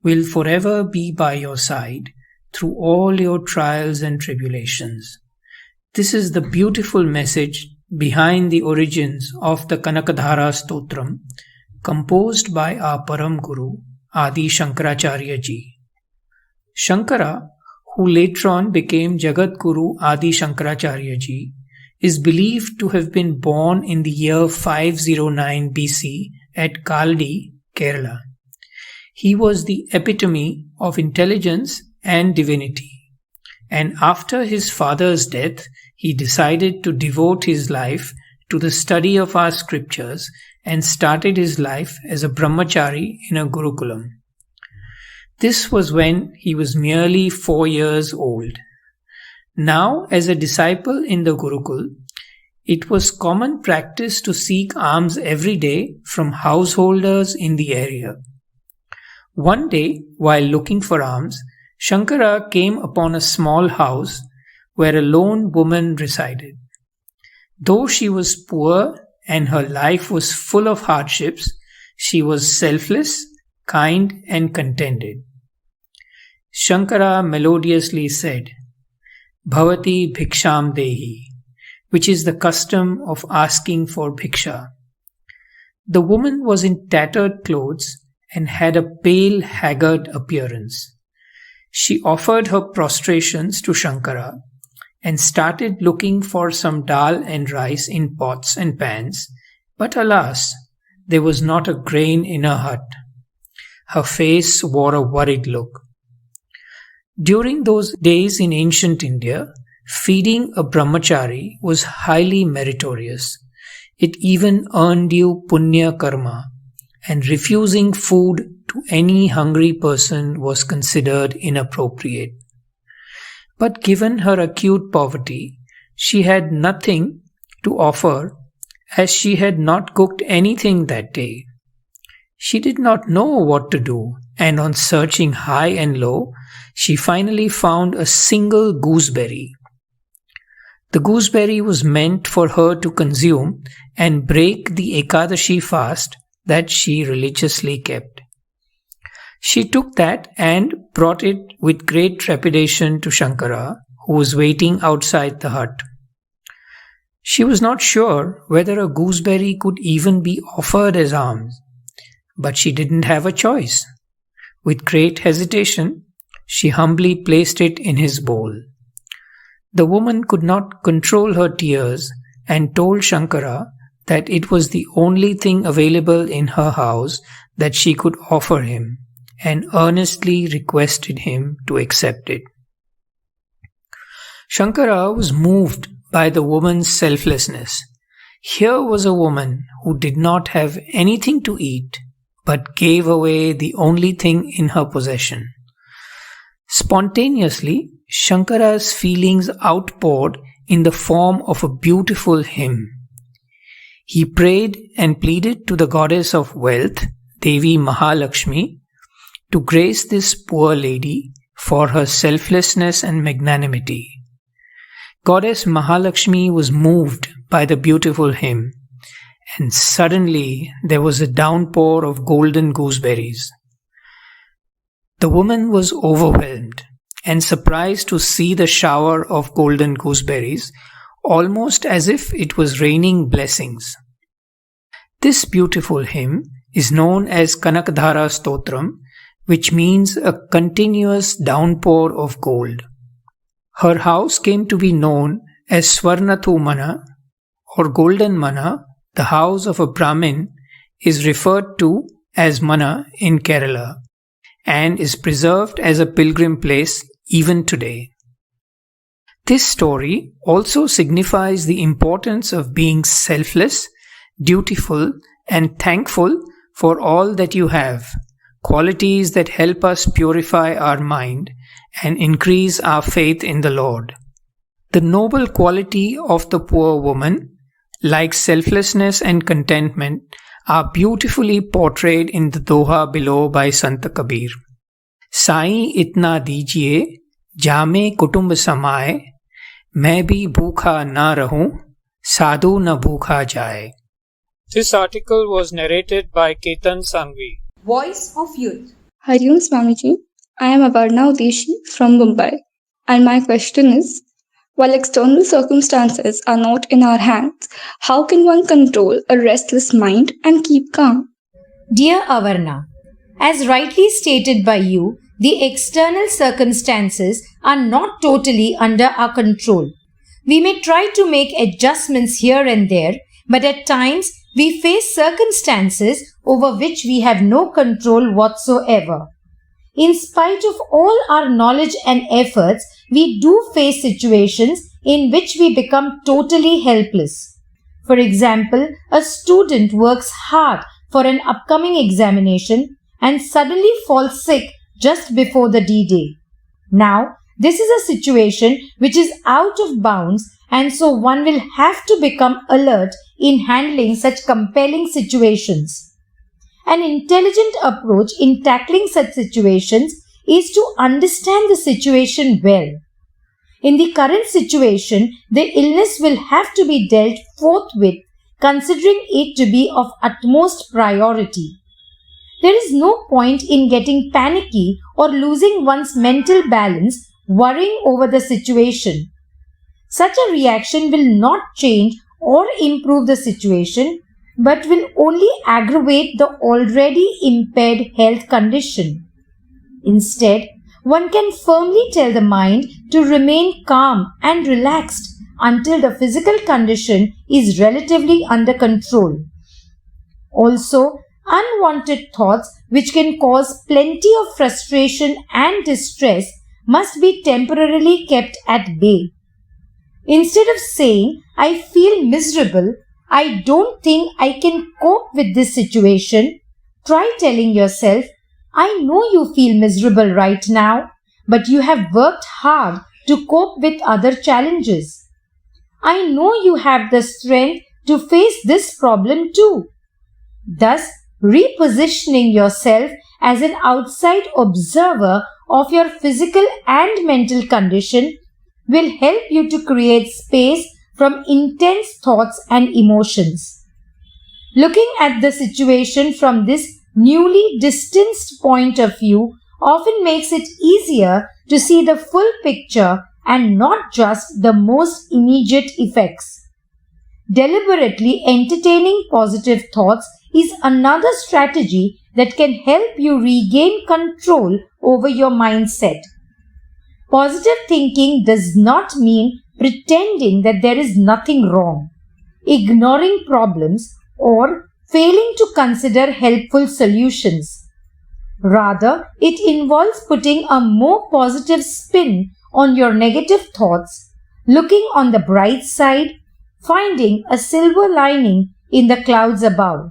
will forever be by your side through all your trials and tribulations. This is the beautiful message behind the origins of the Kanakadhara Stotram, composed by our Param Guru, Adi Shankaracharya ji. Shankara, who later on became Jagat Guru Adi Shankaracharya ji, is believed to have been born in the year 509 BC at Kaldi, Kerala. He was the epitome of intelligence and divinity, and after his father's death, he decided to devote his life to the study of our scriptures and started his life as a brahmachari in a gurukulam. This was when he was merely 4 years old. Now, as a disciple in the Gurukul, it was common practice to seek alms every day from householders in the area. One day, while looking for alms, Shankara came upon a small house where a lone woman resided. Though she was poor and her life was full of hardships, she was selfless, kind, and contented. Shankara melodiously said, Bhavati Bhiksham Dehi, which is the custom of asking for bhiksha. The woman was in tattered clothes and had a pale, haggard appearance. She offered her prostrations to Shankara and started looking for some dal and rice in pots and pans, but alas, there was not a grain in her hut. Her face wore a worried look. During those days in ancient India, feeding a brahmachari was highly meritorious. It even earned you punya karma, and refusing food to any hungry person was considered inappropriate. But given her acute poverty, she had nothing to offer as she had not cooked anything that day. She did not know what to do, and on searching high and low, she finally found a single gooseberry. The gooseberry was meant for her to consume and break the Ekadashi fast that she religiously kept. She took that and brought it with great trepidation to Shankara, who was waiting outside the hut. She was not sure whether a gooseberry could even be offered as alms, but she didn't have a choice. With great hesitation, she humbly placed it in his bowl. The woman could not control her tears and told Shankara that it was the only thing available in her house that she could offer him, and earnestly requested him to accept it. Shankara was moved by the woman's selflessness. Here was a woman who did not have anything to eat, but gave away the only thing in her possession. Spontaneously, Shankara's feelings outpoured in the form of a beautiful hymn. He prayed and pleaded to the goddess of wealth, Devi Mahalakshmi, to grace this poor lady for her selflessness and magnanimity. Goddess Mahalakshmi was moved by the beautiful hymn, and suddenly there was a downpour of golden gooseberries. The woman was overwhelmed and surprised to see the shower of golden gooseberries, almost as if it was raining blessings. This beautiful hymn is known as Kanakdhara Stotram, which means a continuous downpour of gold. Her house came to be known as Swarnathu Mana, or Golden Mana. The house of a Brahmin is referred to as Mana in Kerala and is preserved as a pilgrim place even today. This story also signifies the importance of being selfless, dutiful, and thankful for all that you have, qualities that help us purify our mind and increase our faith in the Lord. The noble quality of the poor woman, like selflessness and contentment, are beautifully portrayed in the Doha below by Sant Kabir. Sai itna dijiye, jame kutumb samaye, मैं भी भूखा ना रहूं, साधु न भूखा जाए. This article was narrated by Ketan Sangvi. Voice of Youth. Hariom Swamiji, I am Aparna Udeshi from Mumbai, and my question is, while external circumstances are not in our hands, how can one control a restless mind and keep calm? Dear Avarna, as rightly stated by you, the external circumstances are not totally under our control. we may try to make adjustments here and there, but at times we face circumstances over which we have no control whatsoever. In spite of all our knowledge and efforts, we do face situations in which we become totally helpless. For example, a student works hard for an upcoming examination and suddenly falls sick just before the D-Day. Now, this is a situation which is out of bounds, and so one will have to become alert in handling such compelling situations. An intelligent approach in tackling such situations is to understand the situation well. In the current situation, the illness will have to be dealt forthwith, considering it to be of utmost priority. There is no point in getting panicky or losing one's mental balance worrying over the situation. Such a reaction will not change or improve the situation, but will only aggravate the already impaired health condition. Instead, one can firmly tell the mind to remain calm and relaxed until the physical condition is relatively under control. Also, unwanted thoughts which can cause plenty of frustration and distress must be temporarily kept at bay. Instead of saying, "I feel miserable, I don't think I can cope with this situation," try telling yourself, "I know you feel miserable right now, but you have worked hard to cope with other challenges. I know you have the strength to face this problem too." Thus, repositioning yourself as an outside observer of your physical and mental condition will help you to create space from intense thoughts and emotions. Looking at the situation from this newly distanced point of view often makes it easier to see the full picture and not just the most immediate effects. Deliberately entertaining positive thoughts is another strategy that can help you regain control over your mindset. Positive thinking does not mean pretending that there is nothing wrong, ignoring problems, or failing to consider helpful solutions. Rather, it involves putting a more positive spin on your negative thoughts, looking on the bright side, finding a silver lining in the clouds above.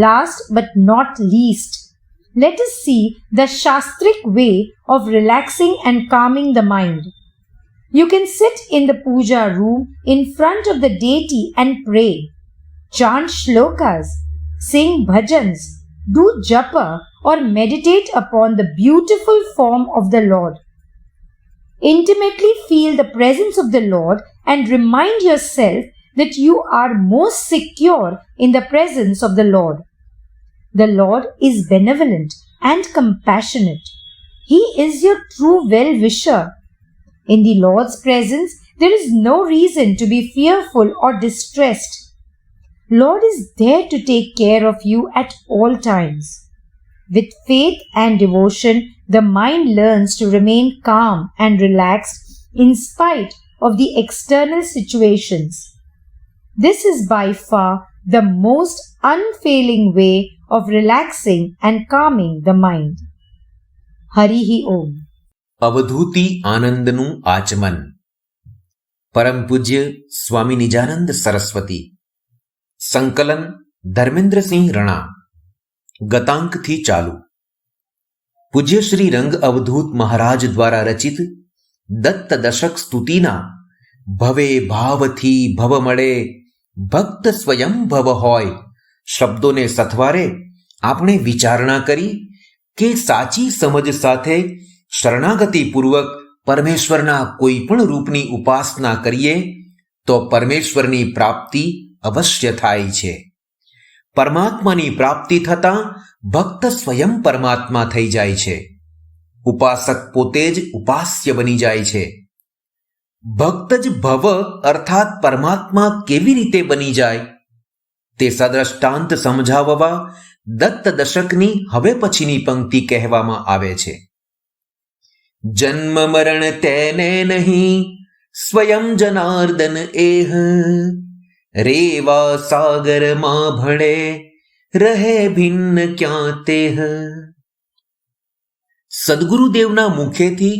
Last but not least, let us see the Shastric way of relaxing and calming the mind. You can sit in the puja room in front of the deity and pray, chant shlokas, sing bhajans, do japa, or meditate upon the beautiful form of the Lord. Intimately feel the presence of the Lord and remind yourself that you are most secure in the presence of the Lord. The Lord is benevolent and compassionate. He is your true well-wisher. In the Lord's presence, there is no reason to be fearful or distressed. Lord is there to take care of you at all times. With faith and devotion, the mind learns to remain calm and relaxed in spite of the external situations. This is by far the most unfailing way of relaxing and calming the mind. Harihi Om. અવધૂતિ આનંદનું આચમન. પરમ પૂજ્ય સ્વામી નિજાનંદ સરસ્વતી. સંકલન ધર્મેન્દ્રસિંહ રણા. ગતાંકથી ચાલુ. પૂજ્ય શ્રી રંગ અવધૂત મહારાજ દ્વારા રચિત દત્ત દશક સ્તુતિના ભવે ભાવથી ભવ મળે ભક્ત સ્વયં ભવ હોય શબ્દોને સથવારે આપણે વિચારણા કરી કે સાચી સમજ સાથે શરણાગતિપૂર્વક પરમેશ્વરના કોઈ પણ રૂપની ઉપાસના કરીએ તો પરમેશ્વરની પ્રાપ્તિ અવશ્ય થાય છે. પરમાત્માની પ્રાપ્તિ થતાં ભક્ત સ્વયં પરમાત્મા થઈ જાય છે. ઉપાસક પોતે જ ઉપાસ્ય બની જાય છે. ભક્ત જ ભવ અર્થાત પરમાત્મા કેવી રીતે બની જાય તે સદ્રષ્ટાંત સમજાવવા દત્ત દશકની હવે પછીની પંક્તિ કહેવામાં આવે છે. જન્મ મરણ તેને નહીં સ્વયં જનાર્દન એહ રેવા સાગરમાં ભળે રહે ભિન્ન ક્યાં તેહ. સદગુરુદેવના મુખેથી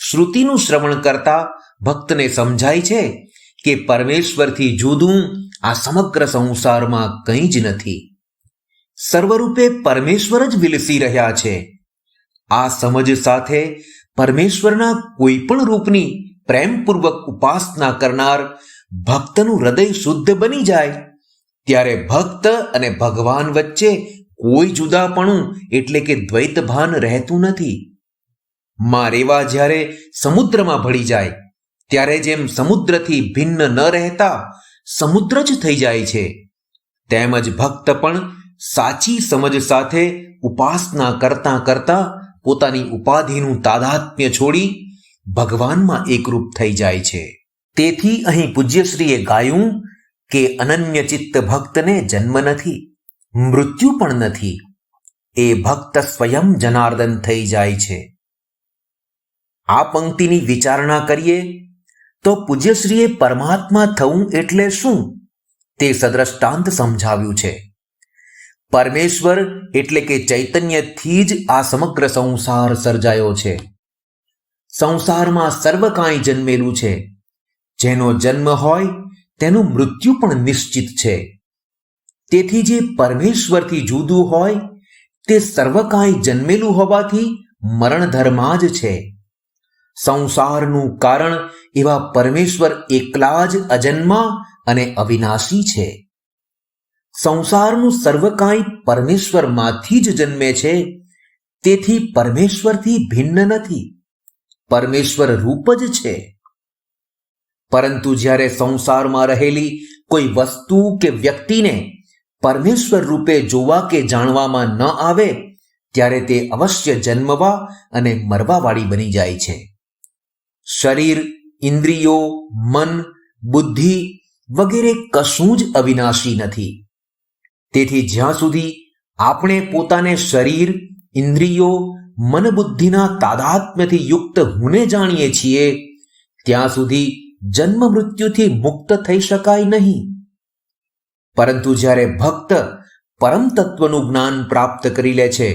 શ્રુતિનું શ્રવણ કરતા ભક્તને સમજાય છે કે પરમેશ્વરથી જુદું આ સમગ્ર સંસારમાં કંઈ જ નથી. સર્વરૂપે પરમેશ્વર જ વિલસી રહ્યા છે. આ સમજ સાથે પરમેશ્વરના કોઈ પણ રૂપની પ્રેમપૂર્વક ઉપાસના કરનાર ભક્તનું હૃદય શુદ્ધ બની જાય ત્યારે ભક્ત અને ભગવાન વચ્ચે કોઈ જુદાપણું એટલે કે દ્વૈત ભાન રહેતું નથી. માં રેવા જ્યારે સમુદ્રમાં ભળી જાય ત્યારે જેમ સમુદ્રથી ભિન્ન ન રહેતા સમુદ્ર જ થઈ જાય છે, તેમજ ભક્ત પણ સાચી સમજ સાથે ઉપાસના કરતા કરતા પોતાની ઉપાધિનું તાદાત્મ્ય છોડી ભગવાનમાં એકરૂપ થઈ જાય છે. તેથી અહીં પૂજ્યશ્રીએ ગાયું કે અનન્ય ચિત્ત ભક્તને જન્મ નથી, મૃત્યુ પણ નથી. એ ભક્ત સ્વયં જનાર્દન થઈ જાય છે. આ પંક્તિની વિચારણા કરીએ તો પૂજ્યશ્રીએ પરમાત્મા થવું એટલે શું તે સદ્રષ્ટાંત સમજાવ્યું છે. પરમેશ્વર એટલે કે ચૈતન્યથી જ આ સમગ્ર સંસાર સર્જાયો છે. સંસારમાં સર્વ કાંઈ જન્મેલું છે. જેનો જન્મ હોય તેનું મૃત્યુ પણ નિશ્ચિત છે. તેથી જે પરમેશ્વરથી જુદું હોય તે સર્વ કાંઈ જન્મેલું હોવાથી મરણધર્મા જ છે. સંસારનું કારણ એવા પરમેશ્વર એકલા જ અજન્મા અને અવિનાશી છે. સંસારનું સર્વ કાંઈ પરમેશ્વરમાંથી જ જન્મે છે. તેથી પરમેશ્વરથી ભિન્ન નથી, પરમેશ્વર રૂપ જ છે. પરંતુ જ્યારે સંસારમાં રહેલી કોઈ વસ્તુ કે વ્યક્તિને પરમેશ્વર રૂપે જોવા કે જાણવામાં ન આવે ત્યારે તે અવશ્ય જન્મવા અને મરવાવાળી બની જાય છે. શરીર, ઇન્દ્રિયો, મન, બુદ્ધિ વગેરે કશું જ અવિનાશી નથી. તેથી જ્યાં સુધી આપણે પોતાને શરીર, ઇન્દ્રિયો, મન બુદ્ધિના તાદાત્મ્યથી યુક્ત હુંને જાણીએ છીએ ત્યાં સુધી જન્મ મૃત્યુથી મુક્ત થઈ શકાય નહીં. પરંતુ જ્યારે ભક્ત પરમ તત્વનું જ્ઞાન પ્રાપ્ત કરી લે છે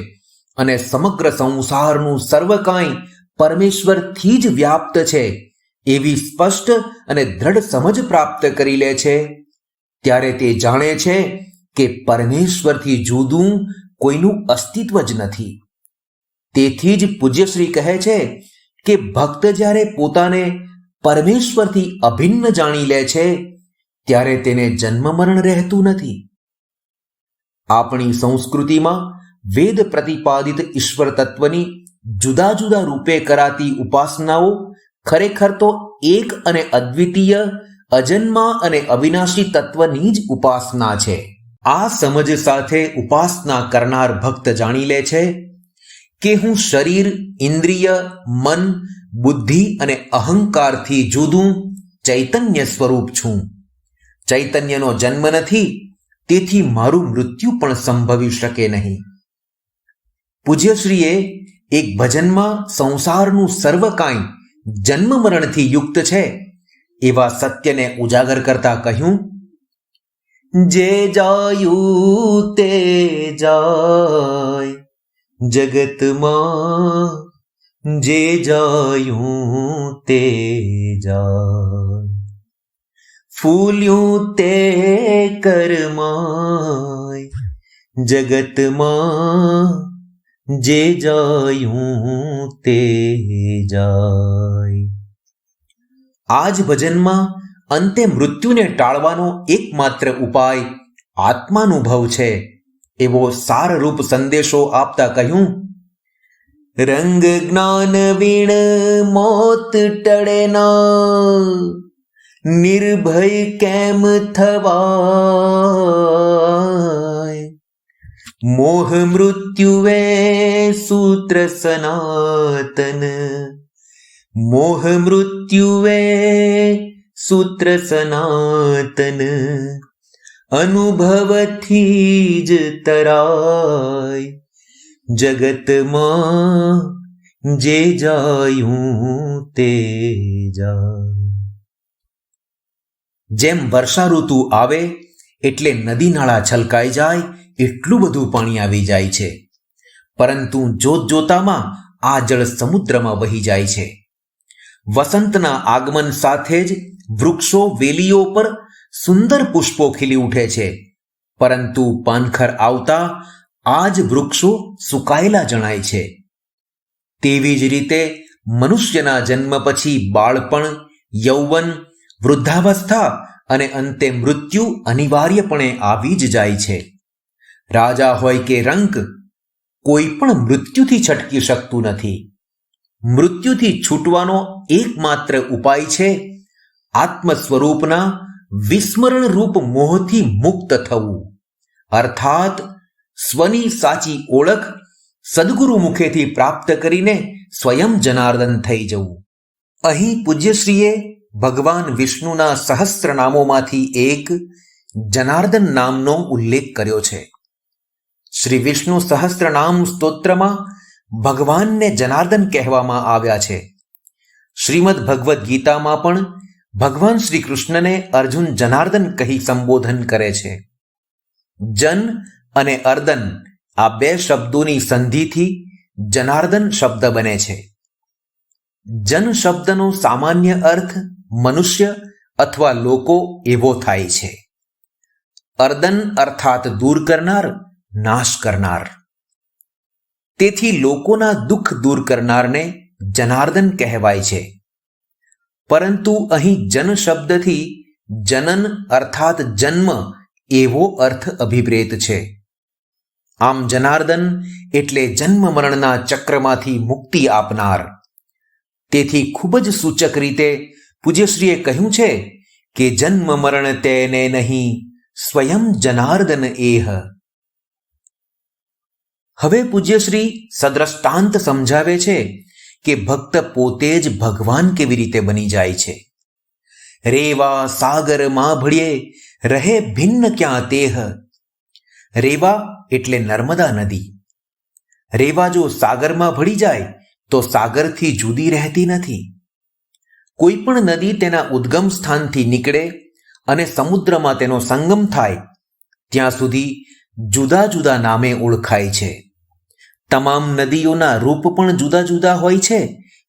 અને સમગ્ર સંસારનું સર્વ કાંઈ પરમેશ્વરથી જ વ્યાપ્ત છે એવી સ્પષ્ટ અને દ્રઢ સમજ પ્રાપ્ત કરી લે છે ત્યારે તે જાણે છે કે પરમેશ્વરથી જુદું કોઈનું અસ્તિત્વ જ નથી. તેથી જ પૂજ્યશ્રી કહે છે કે ભક્ત જ્યારે પોતાને પરમેશ્વરથી અભિન્ન જાણી લે છે ત્યારે તેને જન્મ મરણ રહેતું નથી. આપણી સંસ્કૃતિમાં વેદ પ્રતિપાદિત ઈશ્વર તત્વની જુદા જુદા રૂપે કરાતી ઉપાસનાઓ ખરેખર તો એક અને અદ્વિતીય અજન્મા અને અવિનાશી તત્વની જ ઉપાસના છે. આ સમજ સાથે ઉપાસના કરનાર ભક્ત જાણી લે છે કે હું શરીર, ઇન્દ્રિય, મન, બુદ્ધિ અને અહંકારથી જુદું ચૈતન્ય સ્વરૂપ છું. ચૈતન્યનો જન્મ નથી, તેથી મારું મૃત્યુ પણ સંભવી શકે નહીં. પૂજ્યશ્રીએ એક ભજનમાં સંસારનું સર્વ કાંઈ જન્મ મરણથી યુક્ત છે એવા સત્યને ઉજાગર કરતા કહ્યું, જે જાયું તે જાય જગતમાં, જે જાયું તે જાય, ફૂલ્યું તે કરમાય જગતમાં, જે જાયું તે જાય. આ જ ભજનમાં અંતે મૃત્યુને ટાળવાનો એકમાત્ર ઉપાય આત્માનુભવ છે એવો સારરૂપ સંદેશો આપતા કહ્યું, રંગ જ્ઞાન વીણ મોત ટળે ના, નિર્ભય કેમ થવાય, મોહ મૃત્યુવે સૂત્ર સનાતન, મોહ મૃત્યુવે સૂત્ર સનાતન, અનુભવથી જ તરાય જગતમાં, જે જાયું તે જાય. જેમ વર્ષા ઋતુ આવે એટલે નદી નાળા છલકાઈ જાય એટલું બધું પાણી આવી જાય છે, પરંતુ જોત જોતામાં આ જળ સમુદ્રમાં વહી જાય છે. વસંતના આગમન સાથે જ વૃક્ષો વેલીઓ પર સુંદર પુષ્પો ખીલી ઉઠે છે, પરંતુ પાનખર આવતા આ જ વૃક્ષો સુકાયેલા જણાય છે. તેવી જ રીતે મનુષ્યના જન્મ પછી બાળપણ, યૌવન, વૃદ્ધાવસ્થા અને અંતે મૃત્યુ અનિવાર્યપણે આવી જ જાય છે. રાજા હોય કે રંક, કોઈ પણ મૃત્યુથી છટકી શકતું નથી. મૃત્યુથી છૂટવાનો એકમાત્ર ઉપાય છે આત્મ સ્વરૂપના વિસ્મરણ રૂપ મોહથી મુક્ત થવું, અર્થાત સ્વની સાચી ઓળખ સદગુરુ મુખેથી પ્રાપ્ત કરીને સ્વયં જનાર્દન થઈ જવું. અહીં પૂજ્યશ્રીએ ભગવાન વિષ્ણુના સહસ્ત્ર નામોમાંથી એક જનાર્દન નામનો ઉલ્લેખ કર્યો છે. શ્રી વિષ્ણુ સહસ્ત્ર નામ સ્તોત્રમાં ભગવાનને જનાર્દન કહેવામાં આવ્યા છે. શ્રીમદ ભગવદ્ ગીતામાં પણ ભગવાન શ્રી કૃષ્ણને અર્જુન જનાર્દન કહી સંબોધન કરે છે. જન અને અર્દન આ બે શબ્દોની સંધિથી જનાર્દન શબ્દ બને છે. જન શબ્દનો સામાન્ય અર્થ મનુષ્ય અથવા લોકો એવો થાય છે. અર્દન અર્થાત દૂર કરનાર, નાશ કરનાર. તેથી લોકોના દુઃખ દૂર કરનારને જનાર્દન કહેવાય છે. પરંતુ અહીં જન શબ્દથી જનન અર્થાત જન્મ એવો અર્થ અભિપ્રેત છે. આમ જનાર્દન એટલે જન્મ મરણના ચક્રમાંથી મુક્તિ આપનાર. તેથી ખૂબ જ સૂચક રીતે પૂજ્યશ્રીએ કહ્યું છે કે જન્મ મરણ તેને નહીં, સ્વયં જનાર્દન એહ. હવે પૂજ્યશ્રી સદ્રષ્ટાંત સમજાવે છે કે ભક્ત પોતે જ ભગવાન કેવી રીતે બની જાય છે. રેવા સાગરમાં ભળીએ રહે ભિન્ન ક્યાં તેહ. રેવા એટલે નર્મદા નદી. રેવા જો સાગરમાં ભળી જાય તો સાગરથી જુદી રહેતી નથી. કોઈ પણ નદી તેના ઉદ્ગમ સ્થાનથી નીકળે અને સમુદ્રમાં તેનો સંગમ થાય ત્યાં સુધી જુદા જુદા નામે ઓળખાય છે. તમામ નદીઓના રૂપ પણ જુદા જુદા હોય છે,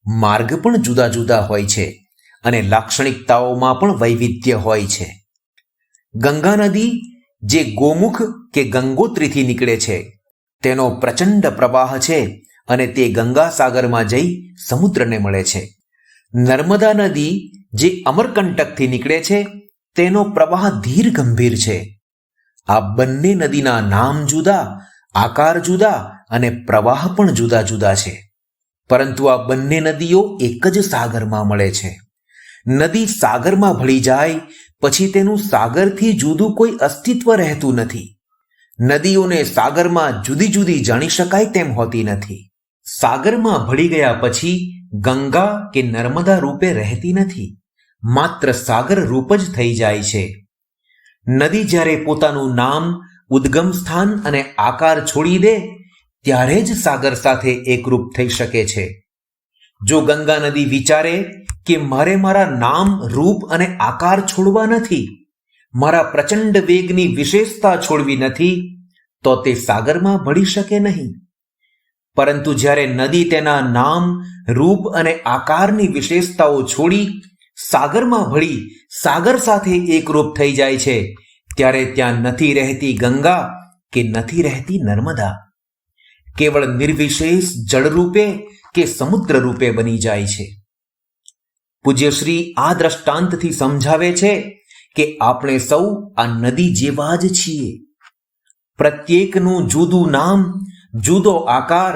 માર્ગ પણ જુદા જુદા હોય છે અને લાક્ષણિકતાઓમાં પણ વૈવિધ્ય હોય છે. ગંગા નદી જે ગોમુખ કે ગંગોત્રીથી નીકળે છે તેનો પ્રચંડ પ્રવાહ છે અને તે ગંગા સાગરમાં જઈ સમુદ્રને મળે છે. નર્મદા નદી જે અમરકંટકથી નીકળે છે તેનો પ્રવાહ ધીર ગંભીર છે. આ બંને નદીના નામ જુદા, આકાર જુદા અને પ્રવાહ પણ જુદા જુદા છે, પરંતુ આ બંને નદીઓ એક જ સાગરમાં મળે છે. નદી સાગરમાં ભળી જાય પછી તેનું સાગરથી જુદું કોઈ અસ્તિત્વ રહેતું નથી. નદીઓને સાગરમાં જુદી જુદી જાણી શકાય તેમ હોતી નથી. સાગરમાં ભળી ગયા પછી ગંગા કે નર્મદા રૂપે રહેતી નથી, માત્ર સાગર રૂપ જ થઈ જાય છે. નદી જ્યારે પોતાનું નામ, ઉદ્ગમ સ્થાન અને આકાર છોડી દે ત્યારે જ સાગર સાથે એકરૂપ થઈ શકે છે. જો ગંગા નદી વિચારે કે મારે મારા નામ, રૂપ અને આકાર છોડવા નથી, મારા પ્રચંડ વેગની વિશેષતા છોડવી નથી, તો તે સાગરમાં ભળી શકે નહીં. પરંતુ જ્યારે નદી તેના નામ, રૂપ અને આકારની વિશેષતાઓ છોડી સાગરમાં ભળી સાગર સાથે એકરૂપ થઈ જાય છે ત્યારે ત્યાં નથી રહેતી ગંગા કે નથી રહેતી નર્મદા. કેવળ નિર્વિશેષ જળ રૂપે કે સમુદ્ર રૂપે બની જાય છે. પૂજ્યશ્રી આ દ્રષ્ટાંતથી સમજાવે છે કે આપણે સૌ આ નદી જેવા જ છીએ. પ્રત્યેકનું જુદું નામ, જુદો આકાર,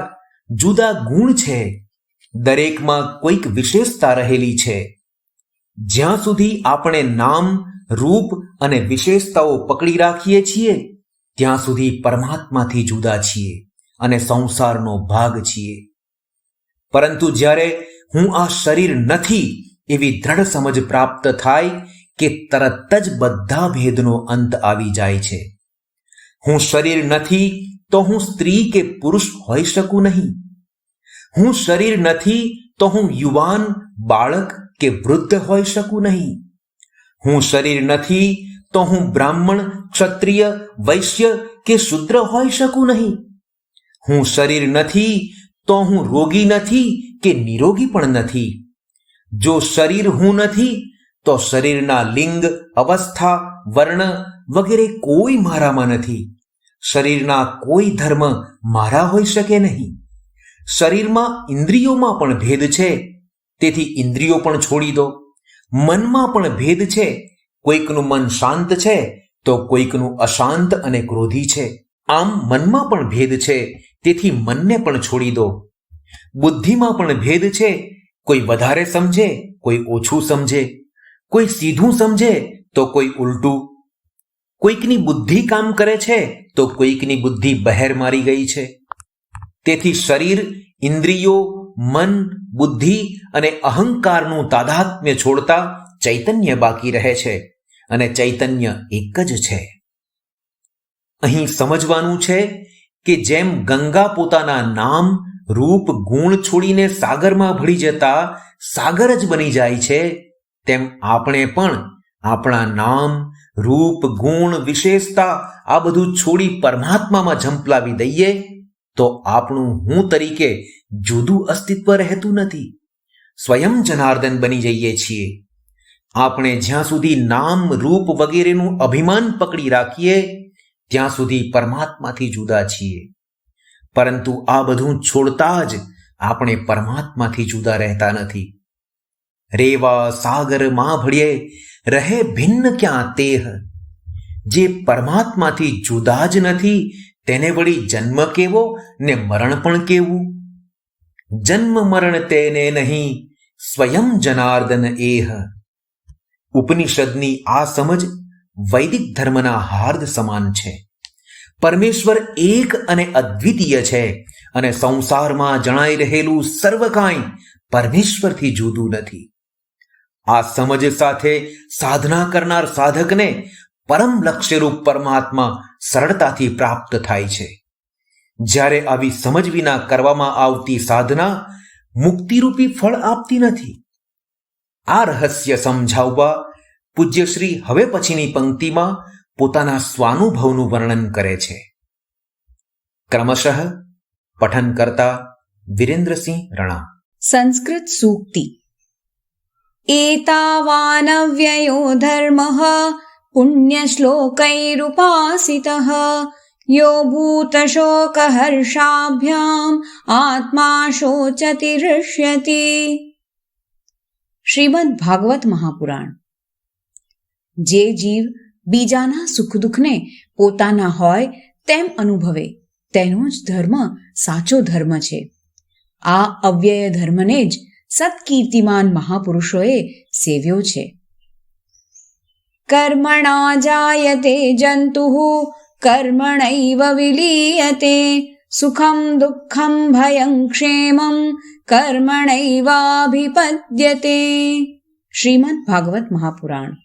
જુદા ગુણ છે. દરેકમાં કોઈક વિશેષતા રહેલી છે. જ્યાં સુધી આપણે નામ, રૂપ અને વિશેષતાઓ પકડી રાખીએ છીએ ત્યાં સુધી પરમાત્માથી જુદા છીએ અને સંસારનો ભાગ છીએ. પરંતુ જ્યારે હું આ શરીર નથી એવી દ્રઢ સમજ પ્રાપ્ત થાય કે તરત જ બધા ભેદનો અંત આવી જાય છે. હું શરીર નથી તો હું સ્ત્રી કે પુરુષ હોઈ શકું નહીં. હું શરીર નથી તો હું યુવાન, બાળક કે વૃદ્ધ હોઈ શકું નહીં. હું શરીર નથી તો હું બ્રાહ્મણ, ક્ષત્રિય, વૈશ્ય કે શૂદ્ર હોઈ શકું નહીં. હું શરીર નથી તો હું રોગી નથી કે નિરોગી પણ નથી. જો શરીર હું નથી તો શરીરના લિંગ, અવસ્થા, વર્ણ વગેરે કોઈ મારામાં નથી. શરીરના કોઈ ધર્મ મારા હોઈ શકે નહીં. શરીરમાં ઇન્દ્રિયોમાં પણ ભેદ છે, તેથી ઇન્દ્રિયો પણ છોડી દો. મનમાં પણ ભેદ છે, કોઈકનું મન શાંત છે તો કોઈકનું અશાંત અને ક્રોધી છે. આમ મનમાં પણ ભેદ છે, તેથી મનને પણ છોડી દો. બુદ્ધિમાં પણ ભેદ છે, કોઈ વધારે સમજે, કોઈ ઓછું સમજે, કોઈ સીધું સમજે તો કોઈ ઉલટું. કોઈકની બુદ્ધિ કામ કરે છે તો કોઈકની બુદ્ધિ બહેર મારી ગઈ છે. તેથી શરીર, ઇન્દ્રિયો, મન, બુદ્ધિ અને અહંકારનું તાદાત્મ્ય છોડતા ચૈતન્ય બાકી રહે છે, અને ચૈતન્ય એક જ છે. અહીં સમજવાનું છે કે જેમ ગંગા પોતાના નામ, રૂપ, ગુણ છોડીને સાગરમાં ભળી જતા સાગર જ બની જાય છે, તેમ આપણે પણ આપણા નામ, રૂપ, ગુણ, વિશેષતા આ બધું છોડી પરમાત્મામાં ઝંપલાવી દઈએ તો આપણું હું તરીકે જુદું અસ્તિત્વ રહેતું નથી. સ્વયં જનાર્દન બની જઈએ છીએ. આપણે જ્યાં સુધી નામ, રૂપ વગેરેનું અભિમાન પકડી રાખીએ ત્યાં સુધી પરમાત્માથી જુદા છીએ. પરંતુ આ બધું છોડતા જ આપણે પરમાત્માથી જુદા રહેતા નથી. રેવા સાગર માં ભળીએ રહે ભિન્ન ક્યાં તેહ. જે પરમાત્માથી જુદા જ નથી તેને વળી જન્મ કેવો ને મરણ પણ કેવું. જન્મ મરણ તેને નહીં, સ્વયં જનાર્દન એહ. ઉપનિષદની આ સમજ વૈદિક ધર્મના હાર્દ સમાન છે. પરમેશ્વર એક અને અદ્વિતીય છે, અને સંસારમાં જણાઈ રહેલું સર્વ કાંઈ પરમેશ્વરથી જુદું નથી. આ સમજ સાથે સાધના કરનાર સાધકને પરમ લક્ષ્યરૂપ પરમાત્મા સરળતાથી પ્રાપ્ત થાય છે. જ્યારે આવી સમજ વિના કરવામાં આવતી સાધના મુક્તિરૂપી ફળ આપતી નથી. આ રહસ્ય સમજાવવા પૂજ્યશ્રી હવે પછીની પંક્તિમાં પોતાના સ્વાનુભવનું વર્ણન કરે છે. ક્રમશઃ પઠન કરતા વિરેન્દ્રસિંહ રણા. સંસ્કૃત સૂક્તિ. એતાવાનવ્યયો ધર્મઃ પુણ્યશ્લોકૈરુપાસિતઃ યો ભૂતશોકહર્ષાભ્યામ આત્મા શોચતિ હૃષ્યતિ. શ્રીમદ્ ભાગવત મહાપુરાણ. જે જીવ બીજાના સુખ દુઃખને પોતાના હોય તેમ અનુભવે તેનો જ ધર્મ સાચો ધર્મ છે. આ અવ્યય ધર્મને જ સત્કીર્તિમાન મહાપુરુષોએ સેવ્યો છે. કર્મણા જાયતે જંતુઃ કર્મણૈવ વિલીયતે સુખમ દુઃખમ ભયં ક્ષેમં કર્મણૈવાભિપદ્યતે. શ્રીમદ્ ભાગવત મહાપુરાણ.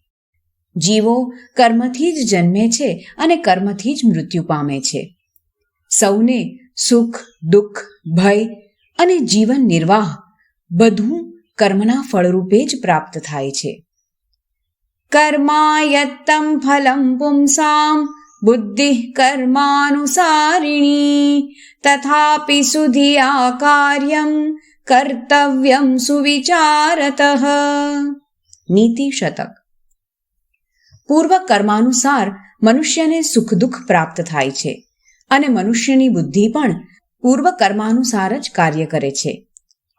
જીવો કર્મથી જ જન્મે છે અને કર્મથી જ મૃત્યુ પામે છે. સૌને સુખ, દુઃખ, ભય અને જીવન નિર્વાહ બધું કર્મના ફળરૂપે જ પ્રાપ્ત થાય છે. કર્માયત્તમ ફલમ પુંસામ બુદ્ધિ કર્માનુસારિણી તથાપિ સુધિયા કાર્યમ કર્તવ્યમ સુવિચારતઃ. નીતિ શતક. પૂર્વ કર્માનુસાર મનુષ્યને સુખ દુઃખ પ્રાપ્ત થાય છે, અને મનુષ્યની બુદ્ધિ પણ પૂર્વ કર્માનુસાર જ કાર્ય કરે છે.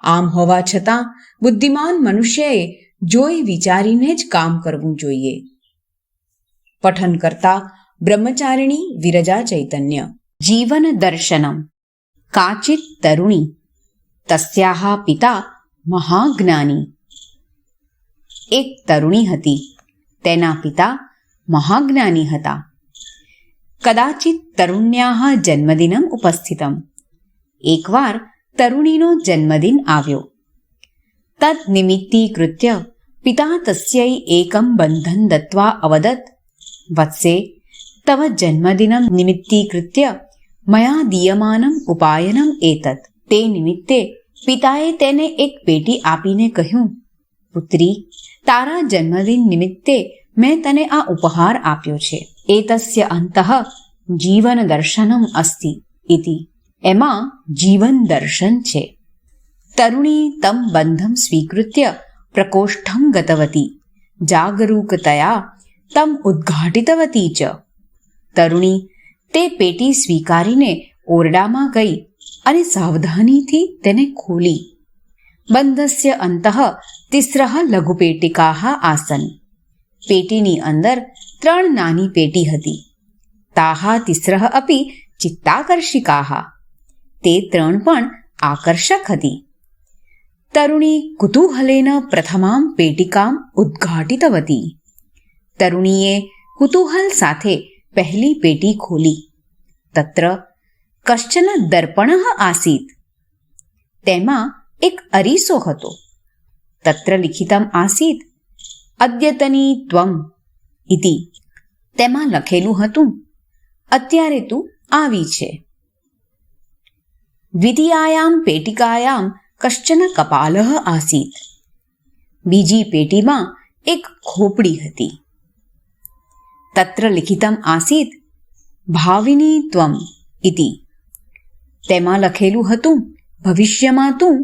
આમ હોવા છતાં બુદ્ધિમાન મનુષ્યએ જોઈ વિચારીને જ કામ કરવું જોઈએ. પઠન કરતા બ્રહ્મચારિણી વિરજા ચૈતન્ય. જીવન દર્શનમ. કાચિત તરુણી તસ્યાહ પિતા મહાજ્ઞાની. એક તરુણી હતી, તેના પિતા મહાજ્ઞાની હતા. કદાચિત તરુણ્યાહ જન્મદિનમ ઉપસ્થિતમ. એકવાર તરુણીનો જન્મદિન આવ્યો. તદ નિમિત્તીકૃત્ય પિતા તસ્यै એકમ બંધન દત્વા અવદત, વત્સે તવ જન્મદિનમ નિમિત્તીકૃત્ય મયા દીયમાનમ ઉપાયનમ એતત. તે નિમિત્તે પિતાએ તેને એક પેટી આપીને કહ્યું, પુત્રી, તારા જન્મદિન નિમિત્તે મેં તને આ ઉપહાર આપ્યો છે. એતસ્ય અંતઃ જીવન દર્શનમ અસ્તિ ઇતિ. એમાં જીવન દર્શન છે. તરુણી તમ બંધમ સ્વીકૃત્ય પ્રકોષ્ઠમ ગતવતી જાગરૂકતયા તમ ઉદ્ઘાટિતવતી ચ. તરુણી તે પેટી સ્વીકારીને ઓરડામાં ગઈ અને સાવધાનીથી તેને ખોલી. બંધસ્ય અંતઃ તિસ્રઃ લઘુપેટિકાઃ આસન. પેટીની અંદર 3 નાની પેટી હતી. તાઃ તિસ્રઃ અપી ચિત્તાકર્ષિકાઃ. તે 3 પણ આકર્ષક હતી. તરુણી કુતૂહલેન પ્રથમાં પેટિકામ ઉદ્ઘાટિતવતી. તરુણીએ કુતૂહલ સાથે પહેલી પેટી ખોલી. તત્ર કશ્ચન દર્પણઃ આસીત. તેમાં એક અરીસો હતો. તત્ર લિખિતમ આસીત અદ્યતની ત્વમ ઇતિ. તેમાં લખેલું હતું, અત્યારે તું આવી છે. દ્વિતીયાયામ પેટિકાયામ કશ્ચન કપાલઃ આસીત. બીજી પેટીમાં એક ખોપડી હતી. તત્ર લિખિતમ આસીત ભાવિની ત્વમ ઇતિ. તેમાં લખેલું હતું, ભવિષ્યમાં તું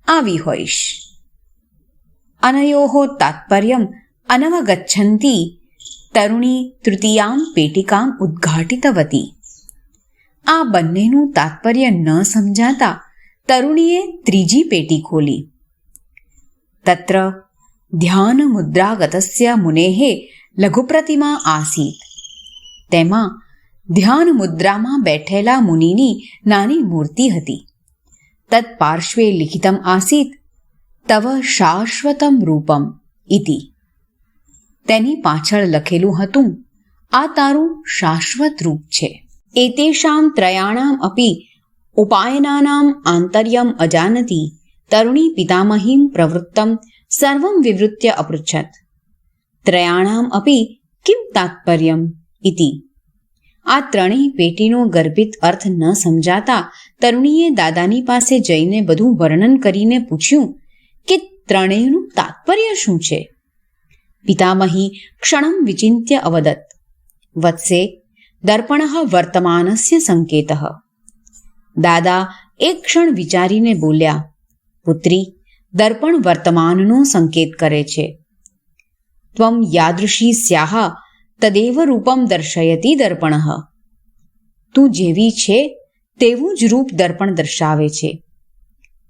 આવી હોઈશ. અનયોઃ તાત્પર્યમ અનવગચ્છન્તી તરુણી તૃતીયામ પેટિકામ ઉદ્ઘાટિતવતી. આ બંનેનું તાત્પર્ય ન સમજાતા તરુણીએ ત્રીજી પેટી ખોલી. તત્ર ધ્યાન મુદ્રાગતસ્ય મુનેઃ લઘુપ્રતિમા આસીત. તેમાં ધ્યાન મુદ્રામાં બેઠેલા મુનિની નાની મૂર્તિ હતી. તત્પાર્શ્વે લિખિતમ આસીત તવ શાશ્વતમ રૂપમ ઇતિ. તેની પાછળ લખેલું હતું, આ તારું શાશ્વત રૂપ છે. એતેષાં ત્રયાણામ અપી ઉપાયનાનામ આંતર્યમ અજાનતી તરુણી પિતામહીમ પ્રવૃત્તમ સર્વં વિવૃત્ય અપૃચ્છત. ત્રયાણામ અપી કિમ તાત્પર્યમ ઇતિ. આ 3 પેટીનો ગર્ભિત અર્થ ન સમજાતા તરુણીએ દાદાની પાસે જઈને બધું વર્ણન કરીને પૂછ્યું કે 3નું તાત્પર્ય શું છે. પિતામહી ક્ષણમ વિચિંત્ય અવદત, વત્સે દર્પણઃ વર્તમાનસ્ય સંકેતઃ. દાદા એક ક્ષણ વિચારીને બોલ્યા, પુત્રી, દર્પણ વર્તમાનનો સંકેત કરે છે. ત્વમ યાદૃશી સ્યાહ તદેવ રૂપમ દર્શયતી દર્પણઃ. તું જેવી છે તેવું જ રૂપ દર્પણ દર્શાવે છે.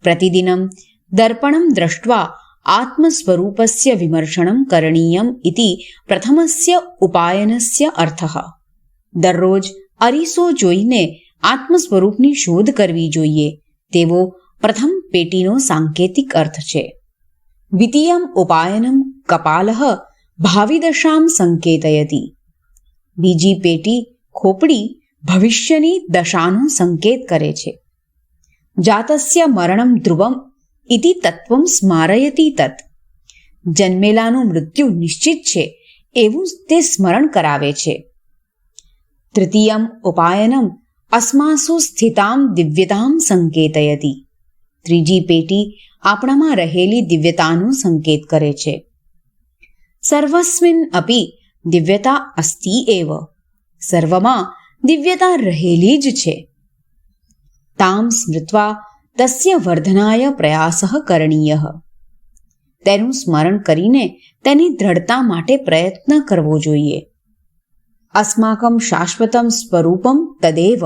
પ્રતિદિનમ દર્પણમ દ્રષ્ટ્વા આત્મસ્વરૂપસ્ય વિમર્શણમ કરણીયમ ઇતિ પ્રથમસ્ય ઉપાયનસ્ય અર્થઃ. દરરોજ અરીસો જોઈને આત્મ સ્વરૂપની શોધ કરવી જોઈએ તેવો પ્રથમ પેટીનો સાંકેતિક અર્થ છે. દ્વિતીયમ ઉપાયનમ કપાલઃ ભાવિદશામ સંકેતયતિ. બીજી પેટી ખોપડી ભવિષ્યની દશાનો સંકેત કરે છે. જાતસ્ય મરણમ ધ્રુવમ ઇતિ તત્વમ સ્મારયતિ તત. જન્મેલાનું મૃત્યુ નિશ્ચિત છે એવું તે સ્મરણ કરાવે છે. તૃતીયમ ઉપાયનમ અસ્માસુ સ્થિતામ દિવ્યતામ સંકેતયતિ. ત્રીજી પેટી આપણામાં રહેલી દિવ્યતાનો સંકેત કરે છે. સર્વસ્મિન અપી દિવ્યતા અસ્તિ એવ. સર્વમાં દિવ્યતા રહેલી જ છે. તામ સ્મૃત્વા તસ્ય વર્ધનાય પ્રયાસઃ કરણીયઃ. તેનું સ્મરણ કરીને તેની દ્રઢતા માટે પ્રયત્ન કરવો જોઈએ. અસ્માકમ શાશ્વતમ સ્વરૂપમ તદેવ.